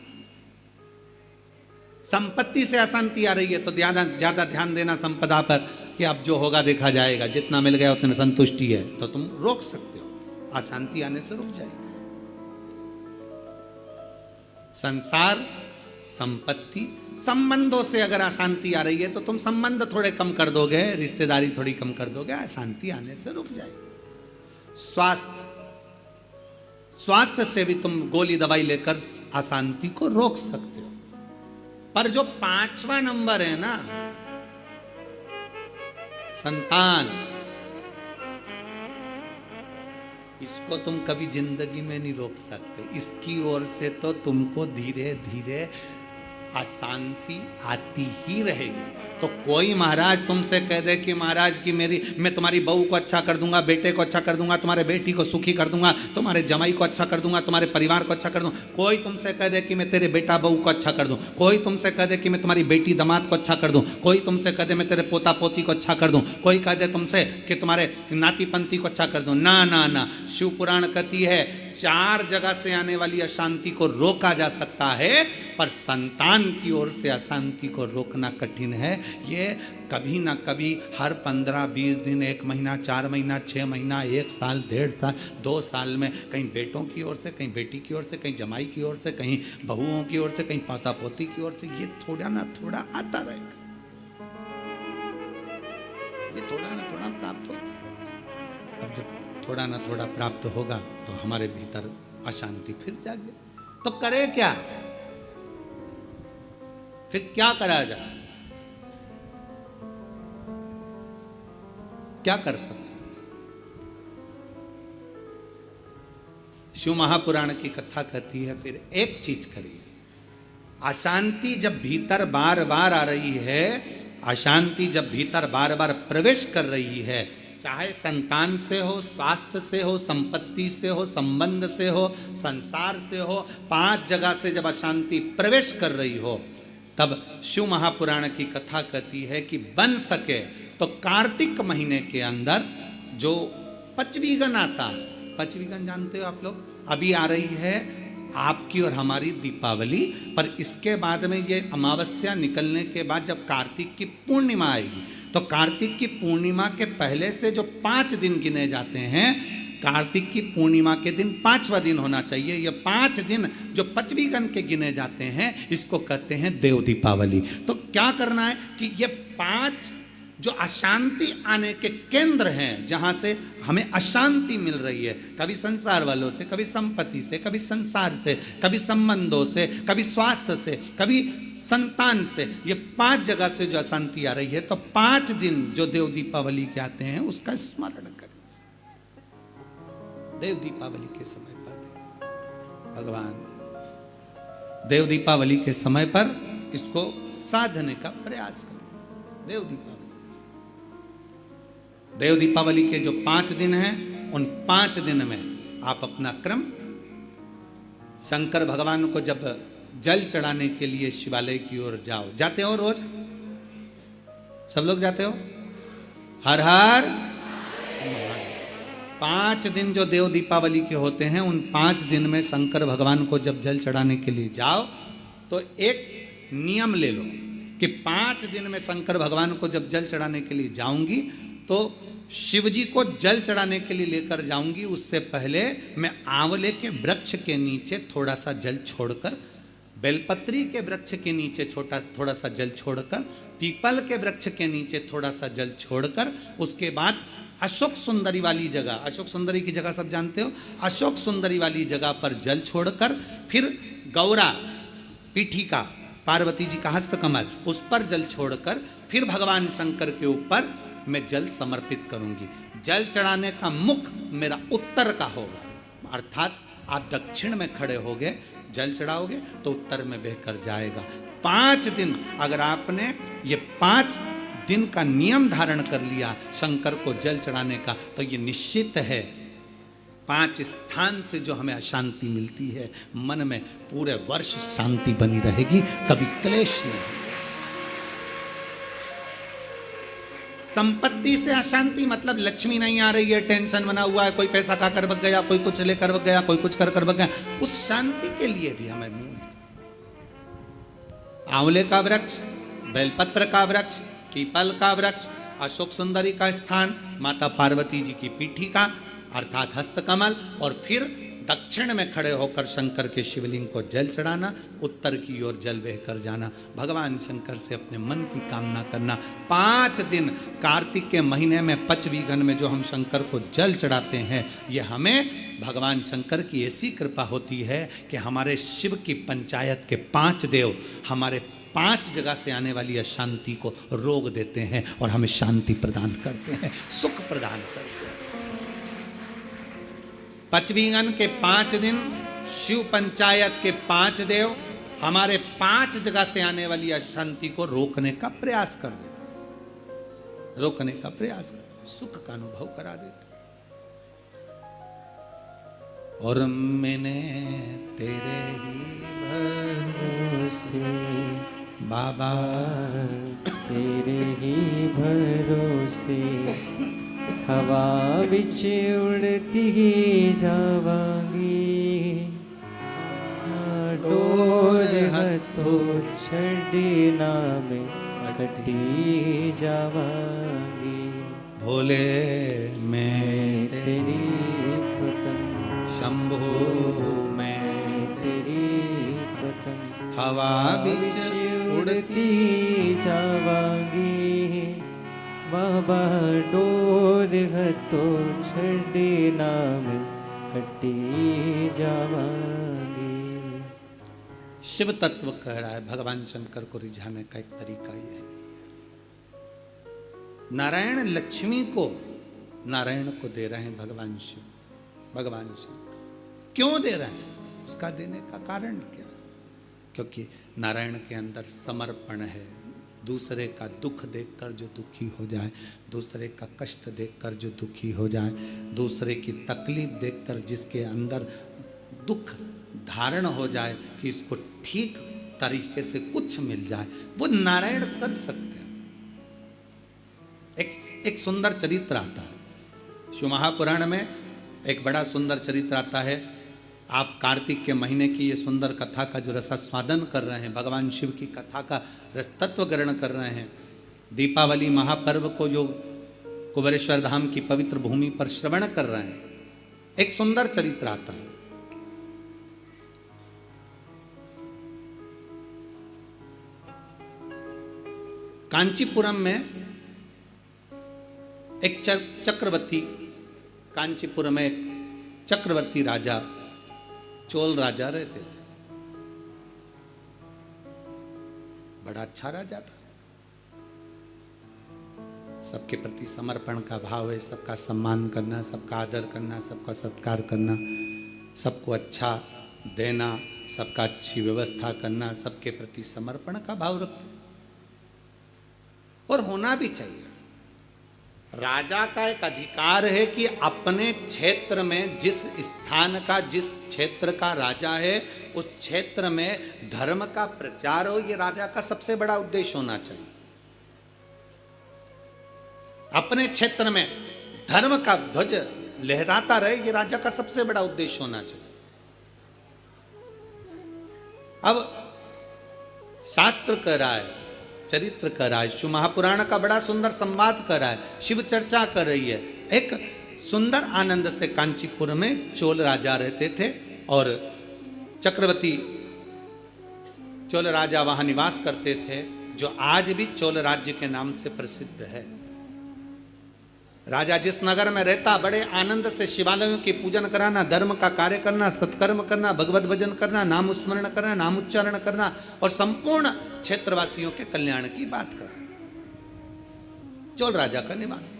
संपत्ति से अशांति आ रही है तो ज्यादा ध्यान देना संपदा पर कि अब जो होगा देखा जाएगा, जितना मिल गया उतने संतुष्टि है, तो तुम रोक सकते हो, अशांति आने से रुक जाएगी। संसार, संपत्ति, संबंधों से अगर अशांति आ रही है तो तुम संबंध थोड़े कम कर दोगे, रिश्तेदारी थोड़ी कम कर दोगे, अशांति आने से रुक जाएगी। स्वास्थ्य से भी तुम गोली दवाई लेकर अशांति को रोक सकते हो। पर जो 5वां नंबर है ना, संतान, इसको तुम कभी जिंदगी में नहीं रोक सकते। इसकी ओर से तो तुमको धीरे धीरे अशांति आती ही रहेगी। तो कोई महाराज तुमसे कह दे कि महाराज की मैं तुम्हारी बहू को अच्छा कर दूंगा, बेटे को अच्छा कर दूंगा, तुम्हारे बेटी को सुखी कर दूंगा, तुम्हारे जमाई को अच्छा कर दूंगा, तुम्हारे परिवार को अच्छा कर दूंगा। कोई तुमसे कह दे कि मैं तेरे बेटा बहू को अच्छा कर दूं, कोई तुमसे कह दे कि मैं तुम्हारी बेटी दामाद को अच्छा कर दूं, कोई तुमसे कह दे मैं तेरे पोता पोती को अच्छा कर दूं, कोई कह दे तुमसे कि तुम्हारे नाती पंती को अच्छा कर दूं। ना ना ना, शिव पुराण कहती है 4 जगह से आने वाली अशांति को रोका जा सकता है, पर संतान की ओर से अशांति को रोकना कठिन है। ये कभी ना कभी हर 15-20 दिन, 1 महीना, 4 महीना, 6 महीना, 1 साल, 1.5 साल, 2 साल में कहीं बेटों की ओर से, कहीं बेटी की ओर से, कहीं जमाई की ओर से, कहीं बहुओं की ओर से, कहीं पोता पोती की ओर से, ये थोड़ा ना थोड़ा आता रहेगा, ये थोड़ा ना थोड़ा प्राप्त होता रहेगा। अब जब थोड़ा ना थोड़ा प्राप्त होगा तो हमारे भीतर अशांति फिर जागे। तो करे क्या? फिर क्या करा जाए? क्या कर सकते? शिव महापुराण की कथा कहती है फिर एक चीज करिए। अशांति जब भीतर बार बार आ रही है, अशांति जब भीतर बार बार प्रवेश कर रही है, चाहे संतान से हो, स्वास्थ्य से हो, संपत्ति से हो, संबंध से हो, संसार से हो, 5 जगह से जब अशांति प्रवेश कर रही हो, तब शिव महापुराण की कथा कहती है कि बन सके तो कार्तिक महीने के अंदर जो पचवीगन आता है, पचवीगन जानते हो आप लोग, अभी आ रही है आपकी और हमारी दीपावली, पर इसके बाद में ये अमावस्या निकलने के बाद जब कार्तिक की पूर्णिमा आएगी, तो कार्तिक की पूर्णिमा के पहले से जो 5 दिन गिने जाते हैं, कार्तिक की पूर्णिमा के दिन 5वां दिन होना चाहिए। ये 5 दिन जो पचवीगन के गिने जाते हैं, इसको कहते हैं देव दीपावली। तो क्या करना है कि ये 5 जो अशांति आने के केंद्र हैं, जहां से हमें अशांति मिल रही है, कभी संसार वालों से, कभी संपत्ति से, कभी संसार से, कभी संबंधों से, कभी स्वास्थ्य से, कभी संतान से, ये 5 जगह से जो अशांति आ रही है, तो 5 दिन जो देव दीपावली के आते हैं उसका स्मरण करें। देव दीपावली के समय पर भगवान देव दीपावली के समय पर इसको साधने का प्रयास करें। देव दीपावली के जो 5 दिन हैं, उन 5 दिन में आप अपना क्रम, शंकर भगवान को जब जल चढ़ाने के लिए शिवालय की ओर जाओ, जाते हो रोज? सब लोग जाते हो? हर हर 5 दिन जो देव दीपावली के होते हैं, उन 5 दिन में शंकर भगवान को जब जल चढ़ाने के लिए जाओ, तो एक नियम ले लो कि 5 दिन में शंकर भगवान को जब जल चढ़ाने के लिए जाऊंगी, तो शिव जी को जल चढ़ाने के लिए लेकर जाऊंगी, उससे पहले मैं आंवले के वृक्ष के नीचे थोड़ा सा जल छोड़कर, बेलपत्री के वृक्ष के नीचे थोड़ा सा जल छोड़कर, पीपल के वृक्ष के नीचे थोड़ा सा जल छोड़कर, उसके बाद अशोक सुंदरी वाली जगह, अशोक सुंदरी की जगह सब जानते हो, अशोक सुंदरी वाली जगह पर जल छोड़कर, फिर गौरा पीठिका, पार्वती जी का हस्तकमल, उस पर जल छोड़कर, फिर भगवान शंकर के ऊपर मैं जल समर्पित करूंगी। जल चढ़ाने का मुख मेरा उत्तर का होगा, अर्थात आप दक्षिण में खड़े होगे, जल चढ़ाओगे तो उत्तर में बहकर जाएगा। 5 दिन अगर आपने ये 5 दिन का नियम धारण कर लिया शंकर को जल चढ़ाने का, तो ये निश्चित है 5 स्थान से जो हमें अशांति मिलती है, मन में पूरे वर्ष शांति बनी रहेगी, कभी क्लेश नहीं। संपत्ति से अशांति मतलब लक्ष्मी नहीं आ रही है, टेंशन बना हुआ है, कोई पैसा खा कर बग गया, कोई कुछ लेकर बग गया, कोई कुछ कर बग गया, उस शांति के लिए भी हमें मूल आंवले का वृक्ष, बेलपत्र का वृक्ष, पीपल का वृक्ष, अशोक सुंदरी का स्थान, माता पार्वती जी की पीठी का अर्थात हस्तकमल, और फिर दक्षिण में खड़े होकर शंकर के शिवलिंग को जल चढ़ाना, उत्तर की ओर जल बहकर जाना, भगवान शंकर से अपने मन की कामना करना। 5 दिन कार्तिक के महीने में पचवीगन में जो हम शंकर को जल चढ़ाते हैं, ये हमें भगवान शंकर की ऐसी कृपा होती है कि हमारे शिव की पंचायत के 5 देव हमारे 5 जगह से आने वाली अशांति को रोक देते हैं और हमें शांति प्रदान करते हैं, सुख प्रदान करते हैं। पचवीगन के 5 दिन शिव पंचायत के 5 देव हमारे 5 जगह से आने वाली अशांति को रोकने का प्रयास कर देते, रोकने का प्रयास करते, सुख का अनुभव करा देते। और मैंने तेरे ही भरोसे बाबा, तेरे ही भरोसे हवा विच उड़ती ही जावांगी, डोर हथों छड़ी ना में कटी जावांगी। भोले मैं तेरी पतन, शंभो मैं तेरी पतन हवा बिच उड़ती जावांगी, बाबा डोर हथों छड़ी नाम कटी जावांगी। शिव तत्व कह रहा है, भगवान शंकर को रिझाने का एक तरीका यह है। नारायण लक्ष्मी को नारायण को दे रहे हैं भगवान शिव, भगवान शंकर क्यों दे रहे हैं, उसका देने का कारण क्या? क्योंकि नारायण के अंदर समर्पण है। दूसरे का दुख देखकर जो दुखी हो जाए, दूसरे का कष्ट देखकर जो दुखी हो जाए, दूसरे की तकलीफ देखकर जिसके अंदर दुख धारण हो जाए कि इसको ठीक तरीके से कुछ मिल जाए, वो नारायण कर सकते हैं। एक सुंदर चरित्र आता है शिव महापुराण में, एक बड़ा सुंदर चरित्र आता है। आप कार्तिक के महीने की ये सुंदर कथा का जो रसास्वादन कर रहे हैं, भगवान शिव की कथा का रस तत्व ग्रहण कर रहे हैं, दीपावली महापर्व को जो कुबेरेश्वर धाम की पवित्र भूमि पर श्रवण कर रहे हैं, एक सुंदर चरित्र आता है। कांचीपुरम में एक चक्रवर्ती, कांचीपुरम में एक चक्रवर्ती राजा, चोल राजा रहते थे। बड़ा अच्छा राजा था, सबके प्रति समर्पण का भाव है, सबका सम्मान करना, सबका आदर करना, सबका सत्कार करना, सबको अच्छा देना, सबका अच्छी व्यवस्था करना, सबके प्रति समर्पण का भाव रखते और होना भी चाहिए। राजा का एक अधिकार है कि अपने क्षेत्र में जिस स्थान का, जिस क्षेत्र का राजा है, उस क्षेत्र में धर्म का प्रचार हो, ये राजा का सबसे बड़ा उद्देश्य होना चाहिए। अपने क्षेत्र में धर्म का ध्वज लहराता रहे, ये राजा का सबसे बड़ा उद्देश्य होना चाहिए। अब शास्त्र कह रहा है, चरित्र कर रहा है, शिव महापुराण का बड़ा सुंदर संवाद कर रहा है, शिव चर्चा कर रही है। एक सुंदर आनंद से कांचीपुर में चोल राजा रहते थे और चक्रवर्ती चोल राजा वहां निवास करते थे, जो आज भी चोल राज्य के नाम से प्रसिद्ध है। राजा जिस नगर में रहता, बड़े आनंद से शिवालयों की पूजन कराना, धर्म का कार्य करना, सत्कर्म करना, भगवत भजन करना, नाम स्मरण करना, नाम उच्चारण करना और संपूर्ण क्षेत्रवासियों के कल्याण की बात करना, चोल राजा का निवास।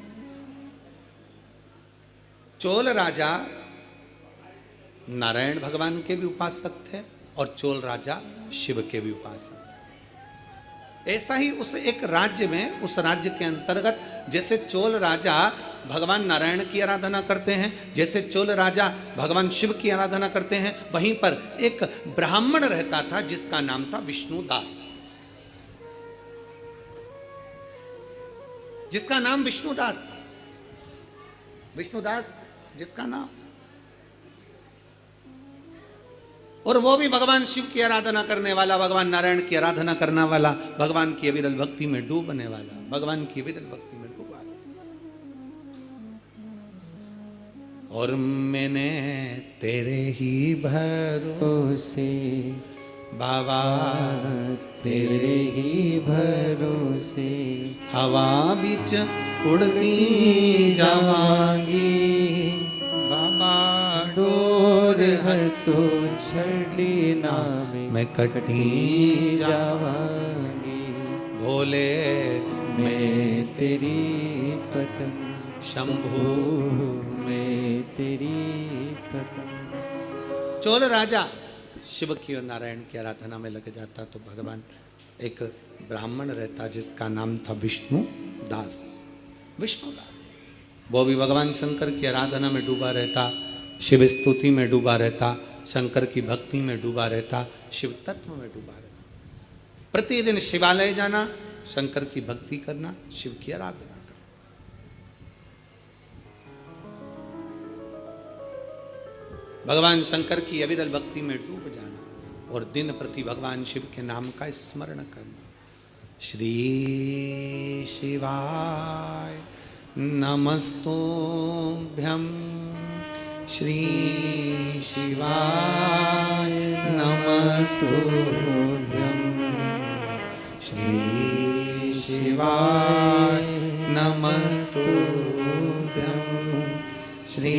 चोल राजा नारायण भगवान के भी उपासक थे और चोल राजा शिव के भी उपासक थे। ऐसा ही उस एक राज्य में, उस राज्य के अंतर्गत जैसे चोल राजा भगवान नारायण की आराधना करते हैं, जैसे चोल राजा भगवान शिव की आराधना करते हैं, वहीं पर एक ब्राह्मण रहता था जिसका नाम था विष्णुदास, जिसका नाम विष्णुदास था। विष्णुदास जिसका नाम, और वो भी भगवान शिव की आराधना करने वाला, भगवान नारायण की आराधना करने वाला, भगवान की अविरल भक्ति में डूबने वाला, भगवान की अविरल भक्ति में डूबा। और मैंने तेरे ही भरोसे बाबा, तेरे ही भरोसे हवा बीच उड़ती जावांगी बाबा, डोर है तो छड़ी नाम मैं कटी जावांगी। भोले मैं तेरी पतंग शंभु। मैं तेरी पतंग। चोल राजा शिव की और नारायण की आराधना में लग जाता तो भगवान, एक ब्राह्मण रहता जिसका नाम था विष्णुदास। विष्णुदास वो भी भगवान शंकर की आराधना में डूबा रहता, शिव स्तुति में डूबा रहता, शंकर की भक्ति में डूबा रहता, शिव तत्व में डूबा रहता। प्रतिदिन शिवालय जाना, शंकर की भक्ति करना, शिव की आराधना करना। भगवान शंकर की अविरल भक्ति में डूब जाना और दिन प्रति भगवान शिव के नाम का स्मरण करना। श्री शिवाय नमस्तुभ्यं, श्री शिवाय नमस्तुभ्यं, श्री शिवाय नमस्तुभ्यं, श्री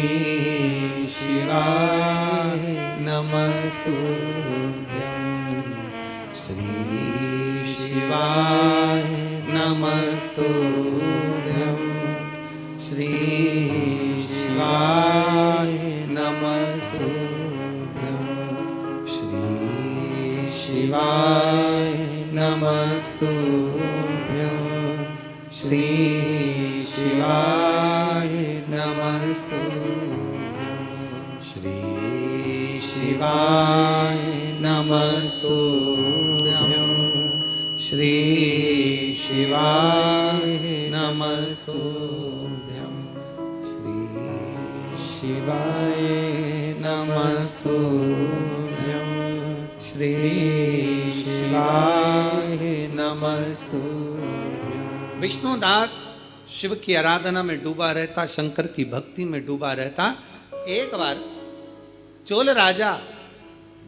शिवाय नमस्तुभ्यं, श्री शिवाय नमस्तुभ्यं, श्री शिवाय नमस्तुभ्यं, श्री शिवाय नमस्तुभ्यं, श्री शिवाय नमस्तुभ्यं, श्री शिवाय नमस्तुभ्यं, श्री शिवाय नमस्तुभ्यं, श्री शिवाय नमस्तुभ्यं, श्री शिवाय नमस्तुभ्यं। विष्णुदास शिव की आराधना में डूबा रहता, शंकर की भक्ति में डूबा रहता। एक बार चोल राजा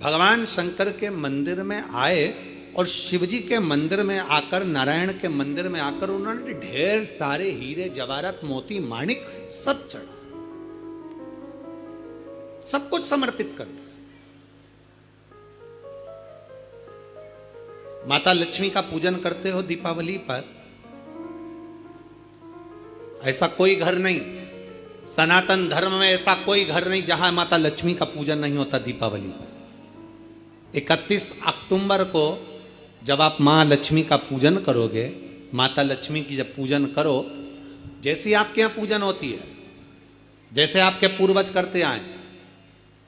भगवान शंकर के मंदिर में आए और शिवजी के मंदिर में आकर, नारायण के मंदिर में आकर उन्होंने ढेर सारे हीरे जवाहरात मोती माणिक सब चढ़ा, सब कुछ समर्पित कर दिया। माता लक्ष्मी का पूजन करते हो दीपावली पर, ऐसा कोई घर नहीं, सनातन धर्म में ऐसा कोई घर नहीं जहां माता लक्ष्मी का पूजन नहीं होता दीपावली पर। 31 अक्टूबर को जब आप माँ लक्ष्मी का पूजन करोगे, माता लक्ष्मी की जब पूजन करो, जैसी आपके यहाँ पूजन होती है, जैसे आपके पूर्वज करते आए,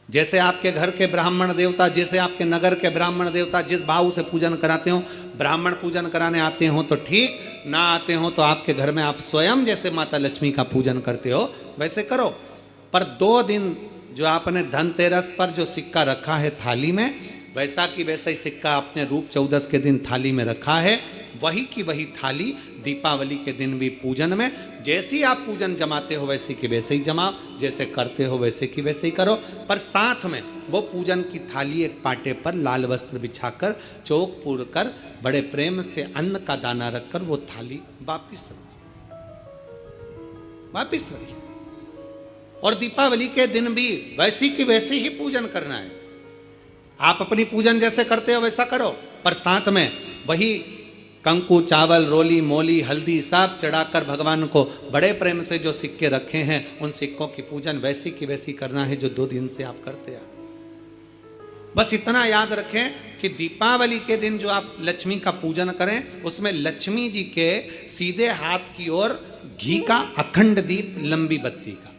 जैसे आपके घर के ब्राह्मण देवता, जैसे आपके नगर के ब्राह्मण देवता जिस भाव से पूजन कराते हो, ब्राह्मण पूजन कराने आते हो तो ठीक, ना आते हो तो आपके घर में आप स्वयं जैसे माता लक्ष्मी का पूजन करते हो वैसे करो। पर 2 दिन जो आपने धनतेरस पर जो सिक्का रखा है थाली में, वैसा की वैसा ही सिक्का आपने रूप 14 के दिन थाली में रखा है, वही की वही थाली दीपावली के दिन भी पूजन में, जैसी आप पूजन जमाते हो वैसे की वैसे ही जमाओ, जैसे करते हो वैसे की वैसे ही करो। पर साथ में वो पूजन की थाली एक पाटे पर लाल वस्त्र बिछाकर, चौक पूर कर, बड़े प्रेम से अन्न का दाना रखकर वो थाली वापिस रखिए। और दीपावली के दिन भी वैसी की वैसे ही पूजन करना है। आप अपनी पूजन जैसे करते हो वैसा करो, पर साथ में वही कंकु, चावल, रोली, मोली, हल्दी सब चढ़ाकर भगवान को बड़े प्रेम से जो सिक्के रखे हैं उन सिक्कों की पूजन वैसी की वैसी करना है जो 2 दिन से आप करते आ। बस इतना याद रखें कि दीपावली के दिन जो आप लक्ष्मी का पूजन करें, उसमें लक्ष्मी जी के सीधे हाथ की ओर घी का अखंड दीप, लंबी बत्ती का,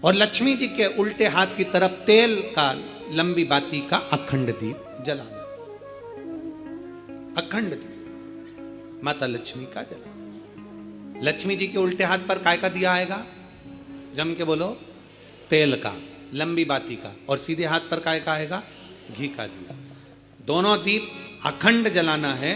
और लक्ष्मी जी के उल्टे हाथ की तरफ तेल का लंबी बाती का अखंड दीप जलाना। अखंड दीप माता लक्ष्मी का जला। लक्ष्मी जी के उल्टे हाथ पर काय का दिया आएगा? जम के बोलो, तेल का, लंबी बाती का, और सीधे हाथ पर काय का आएगा? घी का दिया। दोनों दीप अखंड जलाना है,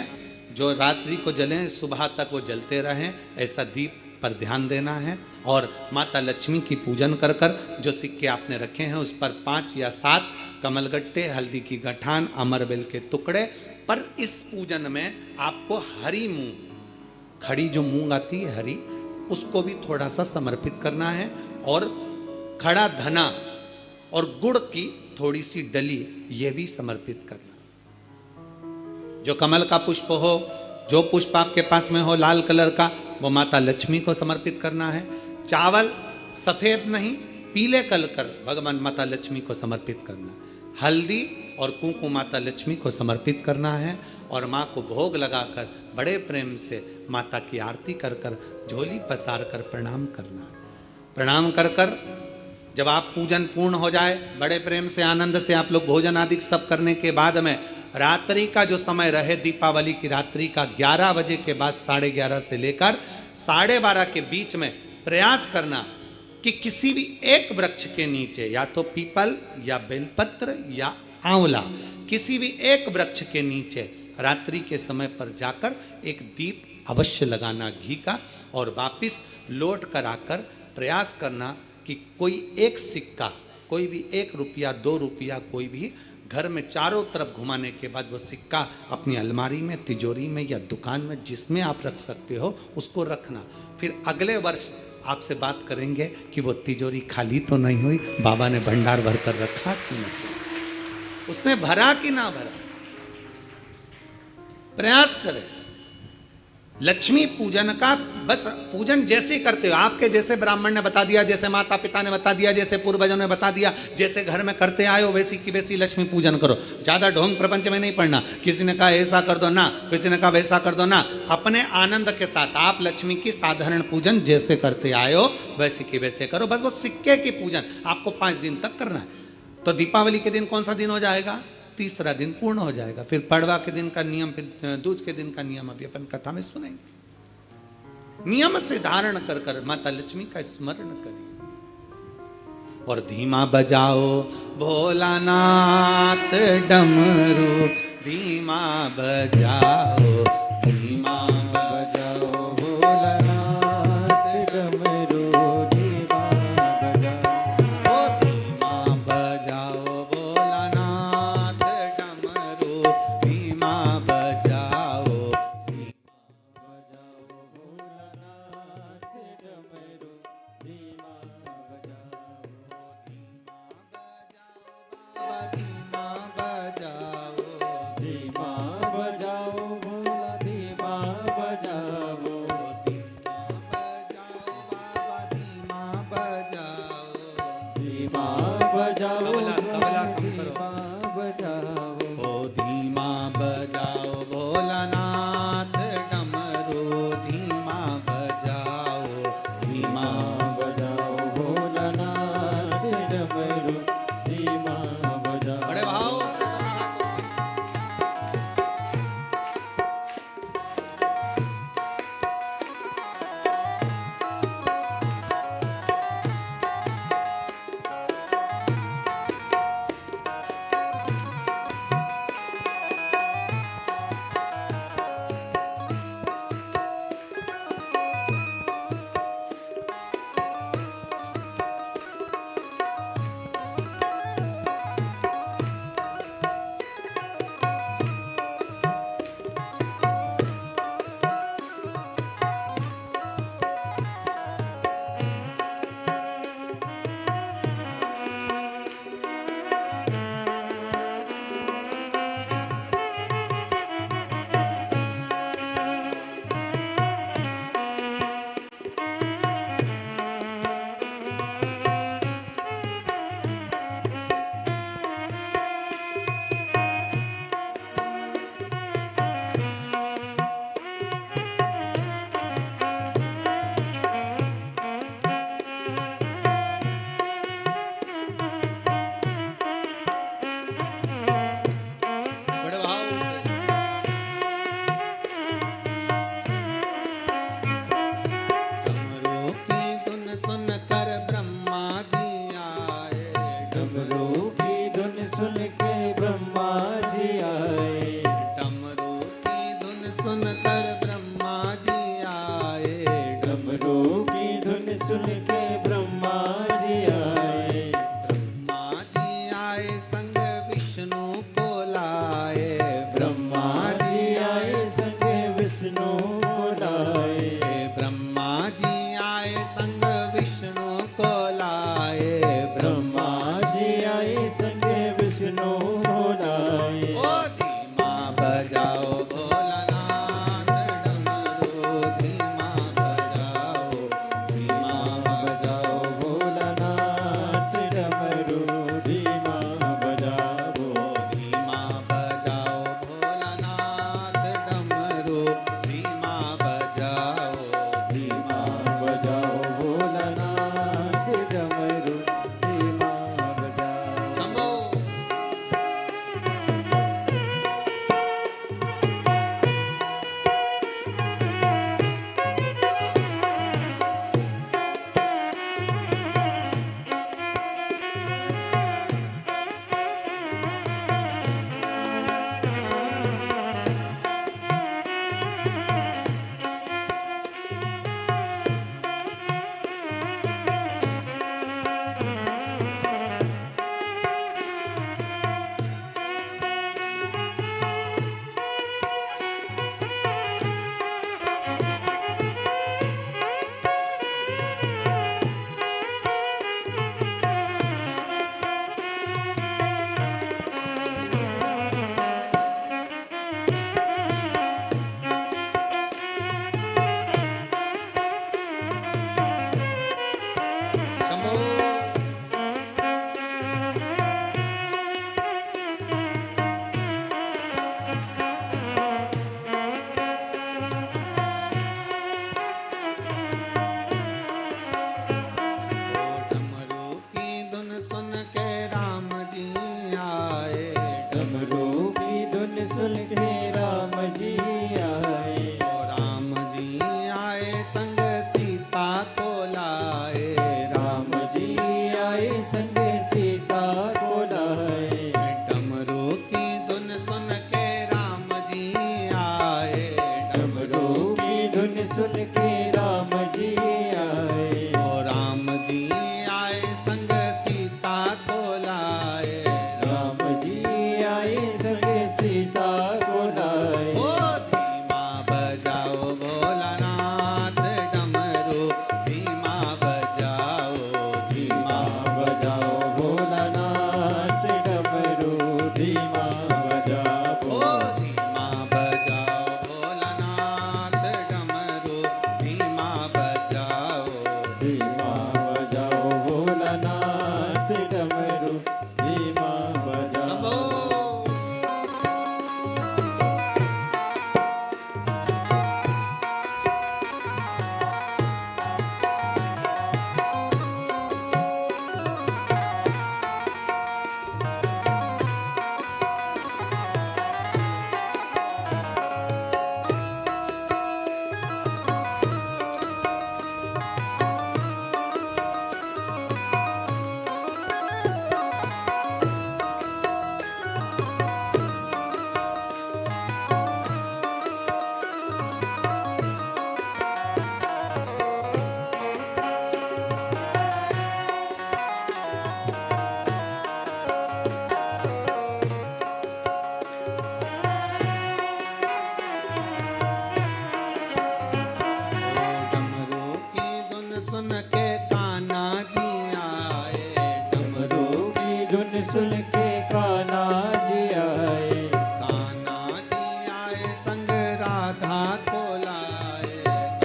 जो रात्रि को जलें सुबह तक वो जलते रहें, ऐसा दीप पर ध्यान देना है। और माता लक्ष्मी की पूजन कर कर जो सिक्के आपने रखे हैं उस पर 5 या 7 कमलगट्टे, हल्दी की गठान, अमरबेल के टुकड़े। पर इस पूजन में आपको हरी मूंग, खड़ी जो मूंग आती है हरी, उसको भी थोड़ा सा समर्पित करना है, और खड़ा धना और गुड़ की थोड़ी सी डली ये भी समर्पित करना। जो कमल का पुष्प हो, जो पुष्प आपके पास में हो लाल कलर का, वो माता लक्ष्मी को समर्पित करना है। चावल सफेद नहीं, पीले कलर कर भगवान माता लक्ष्मी को समर्पित करना है। हल्दी और कुंकु माता लक्ष्मी को समर्पित करना है, और माँ को भोग लगाकर बड़े प्रेम से माता की आरती कर कर, झोली पसार कर प्रणाम करना है। प्रणाम कर कर जब आप पूजन पूर्ण हो जाए, बड़े प्रेम से आनंद से आप लोग भोजन आदि सब करने के बाद में रात्रि का जो समय रहे, दीपावली की रात्रि का 11 बजे के बाद 11:30 से लेकर 12:30 के बीच में प्रयास करना कि किसी भी एक वृक्ष के नीचे, या तो पीपल या बेलपत्र या आंवला, किसी भी एक वृक्ष के नीचे रात्रि के समय पर जाकर एक दीप अवश्य लगाना घी का, और वापिस लौट कर आकर प्रयास करना कि कोई एक सिक्का, कोई भी 1 रुपया 2 रुपया, कोई भी घर में चारों तरफ घुमाने के बाद वो सिक्का अपनी अलमारी में, तिजोरी में या दुकान में जिसमें आप रख सकते हो उसको रखना। फिर अगले वर्ष आपसे बात करेंगे कि वो तिजोरी खाली तो नहीं हुई, बाबा ने भंडार भर कर रखा कि नहीं, उसने भरा कि ना भरा। प्रयास करें। लक्ष्मी पूजन का बस पूजन जैसे करते हो, आपके जैसे ब्राह्मण ने बता दिया, जैसे माता पिता ने बता दिया, जैसे पूर्वजों ने बता दिया, जैसे घर में करते आए हो वैसी की वैसी लक्ष्मी पूजन करो। ज़्यादा ढोंग प्रपंच में नहीं पड़ना। किसी ने कहा ऐसा कर दो ना, किसी ने कहा वैसा कर दो ना। अपने आनंद के साथ आप लक्ष्मी की साधारण पूजन जैसे करते आए हो वैसी की वैसे करो। बस वो सिक्के की पूजन आपको 5 दिन तक करना है। तो दीपावली के दिन कौन सा दिन हो जाएगा? तीसरा दिन पूर्ण हो जाएगा। फिर पड़वा के दिन का नियम, फिर दूज के दिन का नियम अभी अपन कथा में सुनेंगे। नियम से धारण कर कर माता लक्ष्मी का स्मरण करिए। और धीमा बजाओ भोलानाथ डमरू, धीमा बजाओ, धीमा बजाओ भोलानाथ डमरू, धीमा बजाओ, ओ धीमा बजाओ भोलानाथ डमरू, धीमा बजाओ, धीमा बजाओ, धीमा बजाओ भोलानाथ सुन के राम जी आए। ओ राम जी आए संग सीता को लाए। राम जी आए संग सीता को लाए। डमरू की धुन सुन के राम जी आए। डमरू की धुन सुन के राम जी आए। ओ राम जी आए संग सीता को लाए। राम जी आए संग सीता को लाए। ओ धीमा बजाओ भोलानाथ डमरू धीमा बजाओ धीमा धीमा बजाओ भोलानाथ डमरू धीमा बजाओ। ओ धीमा बजाओ भोलानाथ डमरू धीमा बजाओ। धीमा बजाओ भोलानाथ डमरू धीमा बजाओ। शंभो डमरू की धुन सुन के कान्हा जी आए। डमरू की धुन सुन के कान्हा जी आए। कान्हा जी आए संग राधा को लाए।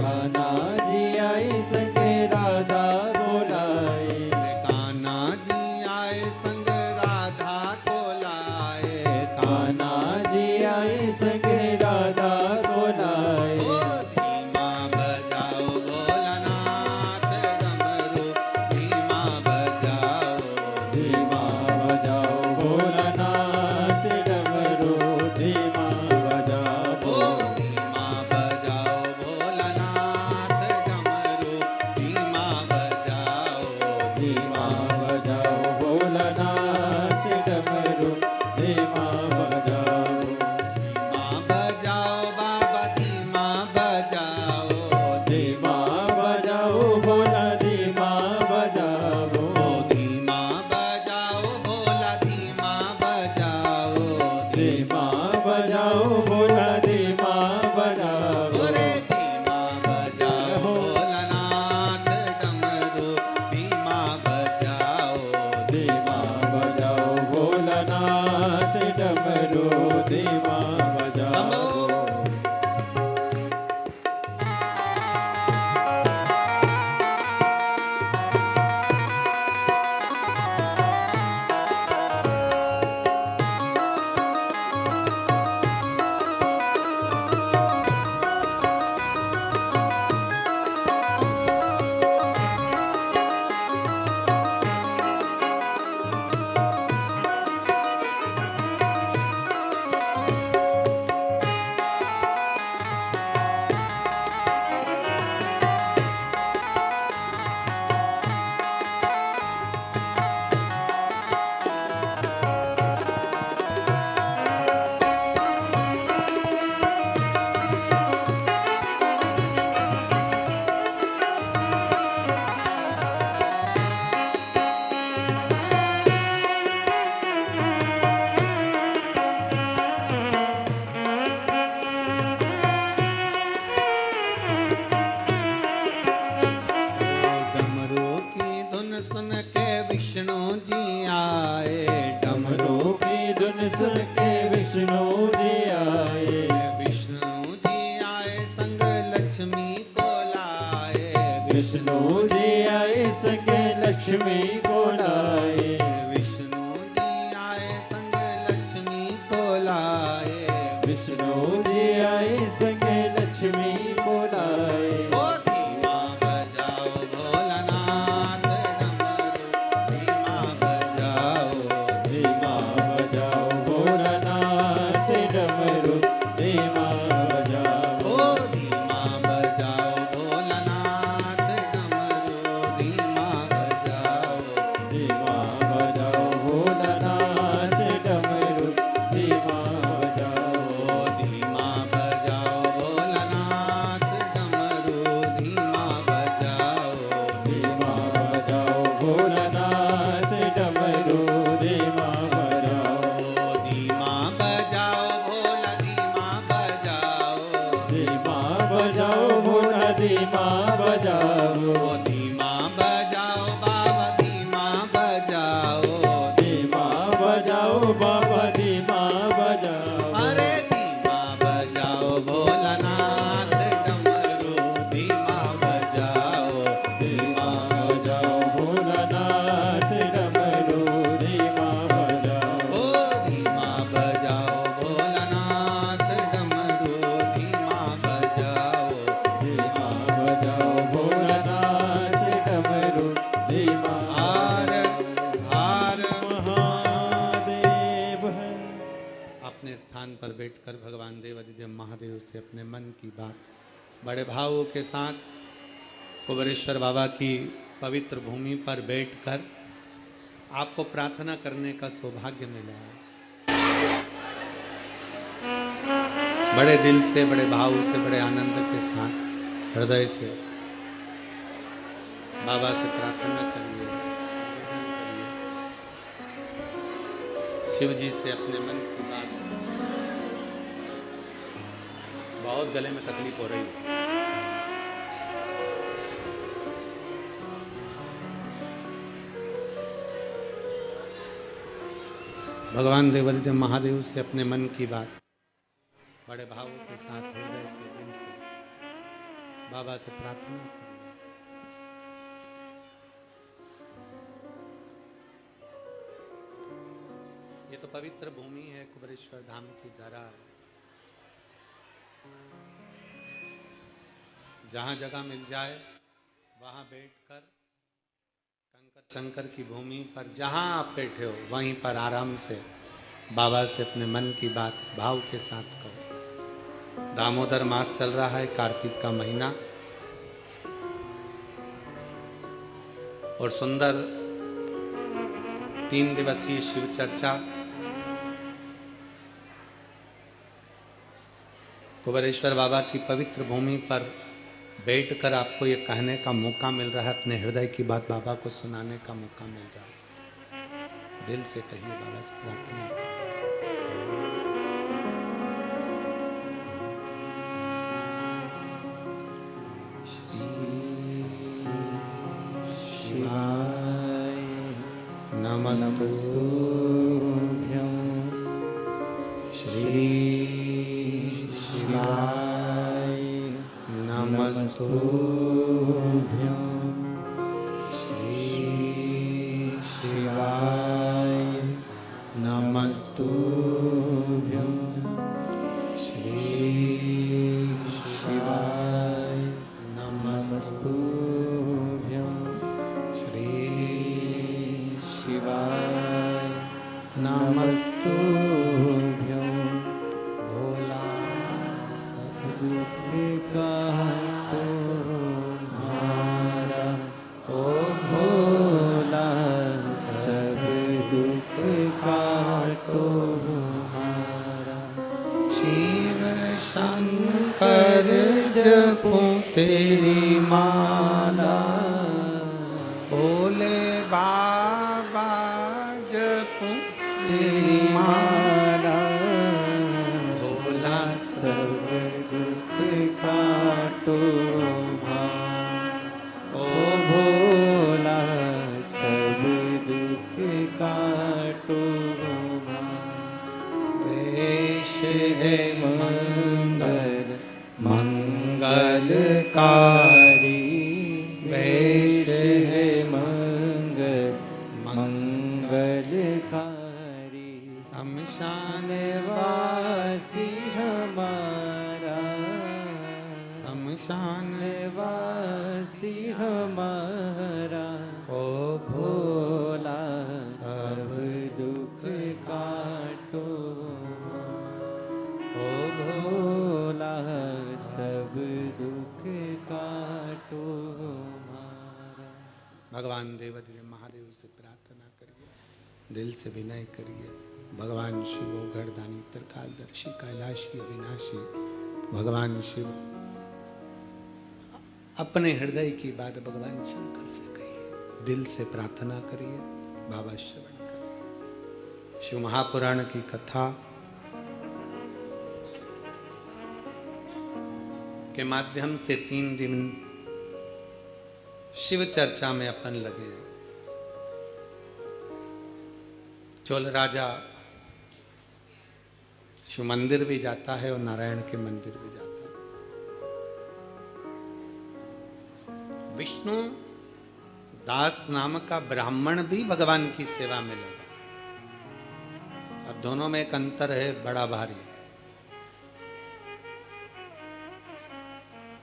कान्हा जी आए संग राधा को लाए। कान्हा जी आए संग राधा को लाए। कान्हा जी आए संग राधा को लाए। ओ धीमा बजाओ भोलानाथ डमरू धीमा बजाओ। धीमा बजाओ भोलानाथ डमरू धीमा बजाओ। ओ धीमा बजाओ भोलानाथ डमरू धीमा बजाओ। धीमा बजाओ भोलानाथ डमरू धीमा बजाओ। धीमा बजाओ बाबा धीमा बजाओ। धीमा बजाओ भोला धीमा बजाओ। ओ धीमा बजाओ भोला धीमा बजाओ। धीमा बजाओ भोला धीमा बजाओ। रे धीमा बजाओ भोलानाथ डमरू धीमा बजाओ। धीमा बजाओ भोलानाथ डमरू धीमा बजाओ। शंभो डमरू की धुन सुन के विष्णु जी आए। डमरू की धुन सुन के विष्णु जी आए। विष्णु जी आए संग लक्ष्मी को लाए। विष्णु जी आए संग लक्ष्मी को लाए। विष्णु जी आए संग लक्ष्मी को लाए। विष्णु जी आए संग लक्ष्मी को लाए। ओ धीमा बजाओ भोलानाथ डमरू धीमा बजाओ। धीमा बजाओ भोलानाथ डमरू अपने स्थान पर बैठकर भगवान देवाधिदेव महादेव से अपने मन की बात बड़े भावों के साथ कुबेरेश्वर बाबा की पवित्र भूमि पर बैठकर आपको प्रार्थना करने का सौभाग्य मिला है। बड़े दिल से, बड़े भाव से, बड़े आनंद के साथ हृदय से बाबा से प्रार्थना करिए। शिव जी से अपने मन की बात। बहुत गले में तकलीफ हो रही है। भगवान देवाधिदेव महादेव से अपने मन की बात बड़े भावों के साथ हृदय से, दिल से बाबा से प्रार्थना करिए। ये तो पवित्र भूमि है, कुबेरेश्वर धाम की धरा है। जहां जगह मिल जाए वहां बैठकर कंकर शंकर की भूमि पर जहां आप बैठे हो वहीं पर आराम से बाबा से अपने मन की बात भाव के साथ कहो। दामोदर मास चल रहा है, कार्तिक का महीना, और सुंदर 3 दिवसीय शिव चर्चा कुबेरेश्वर बाबा की पवित्र भूमि पर बैठकर आपको ये कहने का मौका मिल रहा है, अपने हृदय की बात बाबा को सुनाने का मौका मिल रहा है। दिल से कहिए, बाबा से प्रार्थना करिए। शिवाय नमस्तुभ्यं श्री शिवाय नमस्तुभ्यं श्री शिवाय नमस्तुभ्यं श्री शिवाय नमस्तुभ्यं श्री शिवाय नमस्तुभ्यं। भोला सब दुख का तुम्हारा, ओ भोला सब दुख का तुम्हारा। शिव शंकर जपो तेरी माला, भोले बाबा जपो तेरी माला। भोला सब दुख काटो भार, ओ भोला सब दुख काटो भार। देश है मंगल मंगलकारी, देश है मंगल मंगलकारी। शमशान वासी हमारा, शमशान वासी हमारा। ओ भोला सब दुख काटो, ओ भोला सब दुख काटो हमारा। भगवान देवाधिदेव महादेव से प्रार्थना करिए, दिल से विनय करिए। भगवान शिव घरदानी त्रिकालदर्शी कैलाशी अविनाशी भगवान शिव अपने हृदय की बात भगवान शंकर से कहिए, दिल से प्रार्थना करिए, बाबा श्रवण करिए। शिव महापुराण की कथा के माध्यम से 3 दिन शिव चर्चा में अपन लगे हैं। चोल राजा शिव मंदिर भी जाता है और नारायण के मंदिर भी जाता है। विष्णु दास नाम का ब्राह्मण भी भगवान की सेवा में लगा। अब दोनों में एक अंतर है बड़ा भारी।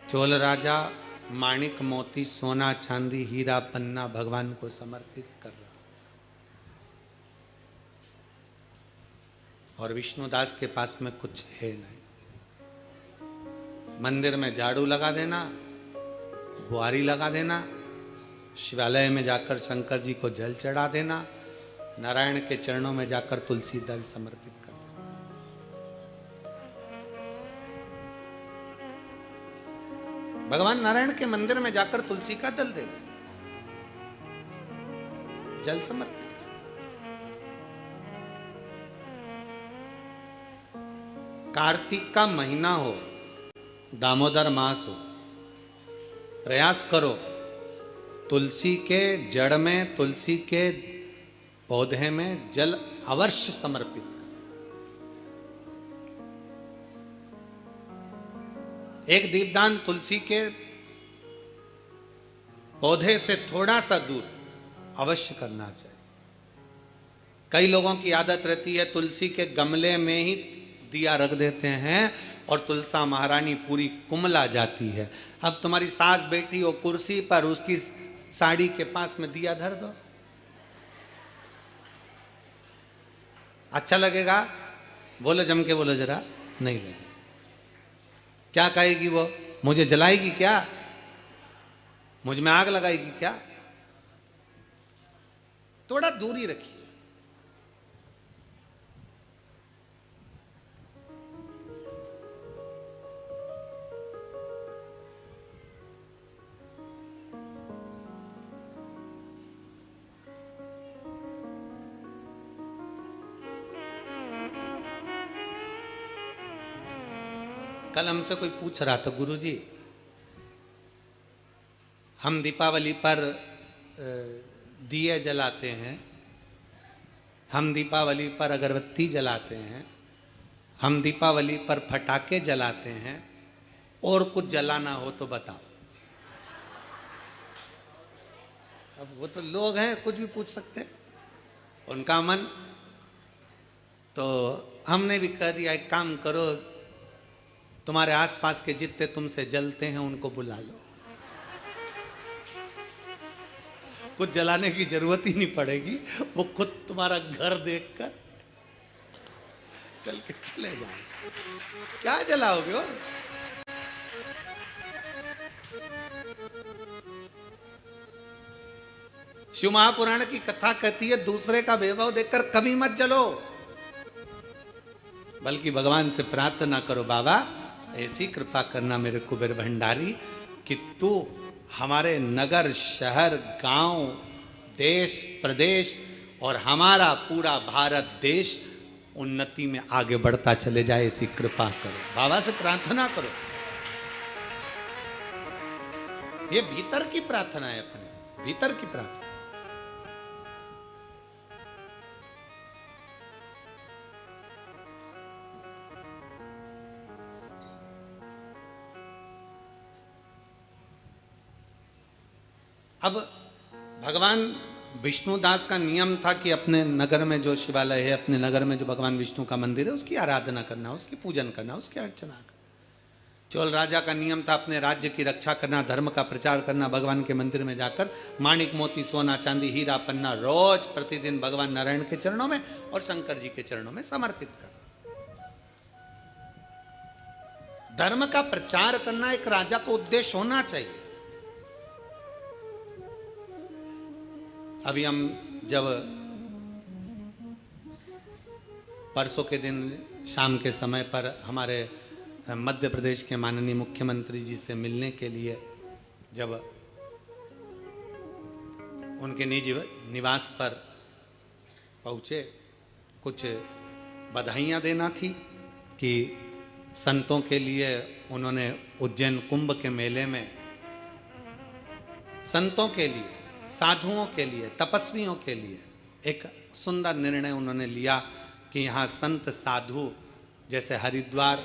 चोल राजा माणिक मोती सोना चांदी हीरा पन्ना भगवान को समर्पित कर रहा। और विष्णुदास के पास में कुछ है नहीं। मंदिर में झाड़ू लगा देना, बुआरी लगा देना, शिवालय में जाकर शंकर जी को जल चढ़ा देना, नारायण के चरणों में जाकर तुलसी दल समर्पित कर देना। भगवान नारायण के मंदिर में जाकर तुलसी का दल दे दे, जल समर्पित। कार्तिक का महीना हो, दामोदर मास हो, प्रयास करो तुलसी के जड़ में, तुलसी के पौधे में जल अवश्य समर्पित करो। एक दीपदान तुलसी के पौधे से थोड़ा सा दूर अवश्य करना चाहिए। कई लोगों की आदत रहती है तुलसी के गमले में ही दिया रख देते हैं और तुलसा महारानी पूरी कुमला जाती है। अब तुम्हारी सास बेटी हो कुर्सी पर, उसकी साड़ी के पास में दिया धर दो, अच्छा लगेगा? बोलो, जम के बोलो जरा। नहीं लगेगा। क्या कहेगी वो? मुझे जलाएगी क्या? मुझ में आग लगाएगी क्या? थोड़ा दूरी रखिए। कल हमसे कोई पूछ रहा था, गुरुजी हम दीपावली पर दिए जलाते हैं, हम दीपावली पर अगरबत्ती जलाते हैं, हम दीपावली पर फटाके जलाते हैं, और कुछ जलाना हो तो बताओ। अब वो तो लोग हैं, कुछ भी पूछ सकते हैं, उनका मन। तो हमने भी कह दिया, एक काम करो, तुम्हारे आसपास के जितने तुमसे जलते हैं उनको बुला लो, कुछ जलाने की जरूरत ही नहीं पड़ेगी, वो खुद तुम्हारा घर देखकर चल के चले जाए। क्या जलाओगे? और शिव महापुराण की कथा कहती है दूसरे का वैभव देखकर कभी मत जलो, बल्कि भगवान से प्रार्थना करो, बाबा ऐसी कृपा करना मेरे कुबेर भंडारी कि तू हमारे नगर, शहर, गांव, देश, प्रदेश और हमारा पूरा भारत देश उन्नति में आगे बढ़ता चले जाए, ऐसी कृपा करो। बाबा से प्रार्थना करो। ये भीतर की प्रार्थना है, अपने भीतर की प्रार्थना। अब भगवान विष्णुदास का नियम था कि अपने नगर में जो शिवालय है, अपने नगर में जो भगवान विष्णु का मंदिर है, उसकी आराधना करना, उसकी पूजन करना, उसकी अर्चना करना। चोल राजा का नियम था अपने राज्य की रक्षा करना, धर्म का प्रचार करना, भगवान के मंदिर में जाकर माणिक मोती सोना चांदी हीरा पन्ना रोज प्रतिदिन भगवान नारायण के चरणों में और शंकर जी के चरणों में समर्पित करना। धर्म का प्रचार करना एक राजा को उद्देश्य होना चाहिए। अभी हम जब परसों के दिन शाम के समय पर हमारे मध्य प्रदेश के माननीय मुख्यमंत्री जी से मिलने के लिए जब उनके निजी निवास पर पहुँचे, कुछ बधाइयाँ देना थी कि संतों के लिए उन्होंने उज्जैन कुंभ के मेले में संतों के लिए, साधुओं के लिए, तपस्वियों के लिए एक सुंदर निर्णय उन्होंने लिया कि यहाँ संत साधु जैसे हरिद्वार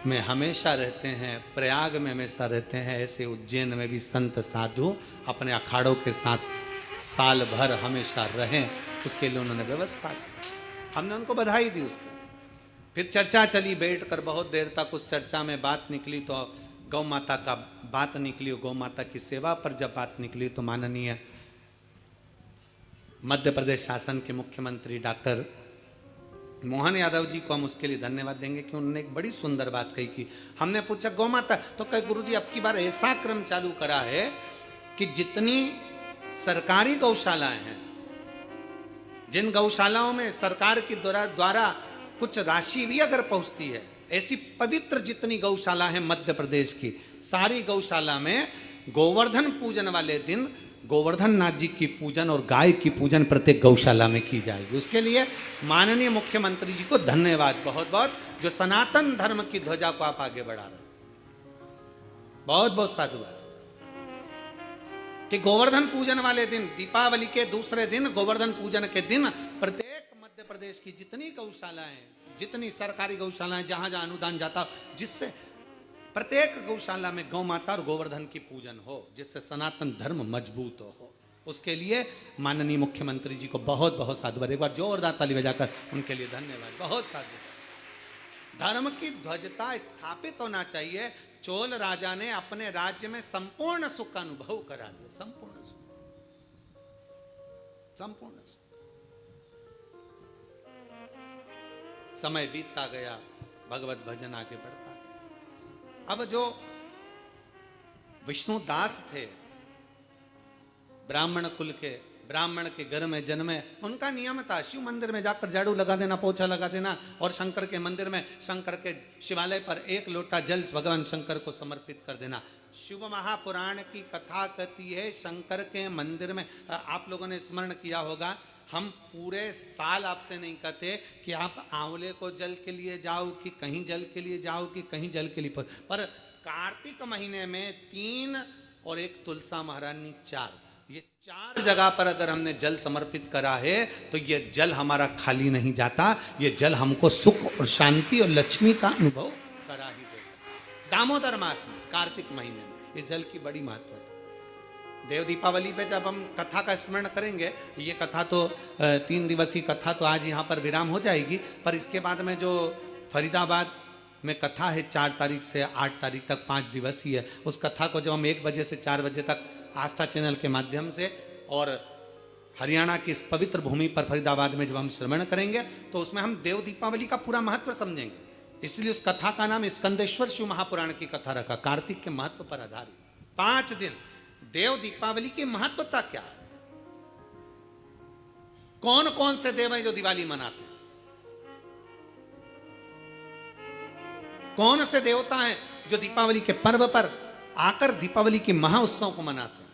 में हमेशा रहते हैं, प्रयाग में हमेशा रहते हैं, ऐसे उज्जैन में भी संत साधु अपने अखाड़ों के साथ साल भर हमेशा रहें, उसके लिए उन्होंने व्यवस्था की। हमने उनको बधाई दी। उसके फिर चर्चा चली, बैठकर बहुत देर तक उस चर्चा में बात निकली तो गौ माता का बात निकली। गौ माता की सेवा पर जब बात निकली तो माननीय मध्य प्रदेश शासन के मुख्यमंत्री डॉक्टर मोहन यादव जी को हम उसके लिए धन्यवाद देंगे कि उन्होंने एक बड़ी सुंदर बात कही कि हमने पूछा गौ माता, तो कहे गुरुजी अब की बार ऐसा क्रम चालू करा है कि जितनी सरकारी गौशालाएं हैं, जिन गौशालाओं में सरकार के द्वारा कुछ राशि भी अगर पहुंचती है, ऐसी पवित्र जितनी गौशाला है मध्य प्रदेश की, सारी गौशाला में गोवर्धन पूजन वाले दिन गोवर्धन नाथ जी की पूजन और गाय की पूजन प्रत्येक गौशाला में की जाएगी। उसके लिए माननीय मुख्यमंत्री जी को धन्यवाद बहुत बहुत, जो सनातन धर्म की ध्वजा को आप आगे बढ़ा रहे हो। बहुत बहुत साधुवाद कि गोवर्धन पूजन वाले दिन, दीपावली के दूसरे दिन, गोवर्धन पूजन के दिन प्रत्येक मध्य प्रदेश की जितनी गौशालाएं, जितनी सरकारी गौशालाएं, जहां जहां अनुदान जाता, जिससे प्रत्येक गौशाला में गौ माता और गोवर्धन की पूजन हो, जिससे सनातन धर्म मजबूत हो। उसके लिए माननीय मुख्यमंत्री जी को बहुत बहुत साधुवाद। एक बार जोरदार ताली बजाकर उनके लिए धन्यवाद, बहुत साधुवाद। धर्म की ध्वजता स्थापित होना चाहिए। चोल राजा ने अपने राज्य में संपूर्ण सुख का अनुभव करा दिया, संपूर्ण सुख, संपूर्ण सुख। समय बीतता गया, भगवत भजन आगे बढ़ता गया। अब जो विष्णुदास थे, ब्राह्मण कुल के, ब्राह्मण के घर में जन्मे, उनका नियम था शिव मंदिर में जाकर झाड़ू लगा देना, पोछा लगा देना, और शंकर के मंदिर में, शंकर के शिवालय पर एक लोटा जल भगवान शंकर को समर्पित कर देना। शिव महापुराण की कथा कहती है शंकर के मंदिर में, आप लोगों ने स्मरण किया होगा, हम पूरे साल आपसे नहीं कहते कि आप आंवले को जल के लिए जाओ, कि कहीं जल के लिए जाओ, कि कहीं जल के लिए, पर कार्तिक महीने में 3 और एक तुलसा महारानी 4, ये 4 जगह पर अगर हमने जल समर्पित करा है तो ये जल हमारा खाली नहीं जाता, ये जल हमको सुख और शांति और लक्ष्मी का अनुभव करा ही देता। दामोदर मास में, कार्तिक महीने में इस जल की बड़ी महत्वता। देव दीपावली पे जब हम कथा का स्मरण करेंगे, ये कथा तो 3 दिवसीय कथा तो आज यहाँ पर विराम हो जाएगी, पर इसके बाद में जो फरीदाबाद में कथा है 4 तारीख से 8 तारीख तक 5 दिवसीय है, उस कथा को जब हम 1 बजे से 4 बजे तक आस्था चैनल के माध्यम से और हरियाणा की इस पवित्र भूमि पर फरीदाबाद में जब हम श्रवण करेंगे, तो उसमें हम देव दीपावली का पूरा महत्व समझेंगे। इसलिए उस कथा का नाम स्कंदेश्वर शिव महापुराण की कथा रखा, कार्तिक के महत्व पर आधारित। 5 दिन देव दीपावली की महत्वता क्या है? कौन कौन से देव हैं जो दिवाली मनाते हैं? कौन से देवता हैं जो दीपावली के पर्व पर आकर दीपावली के महाउत्सव को मनाते हैं?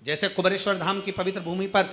जैसे कुबेरेश्वर धाम की पवित्र भूमि पर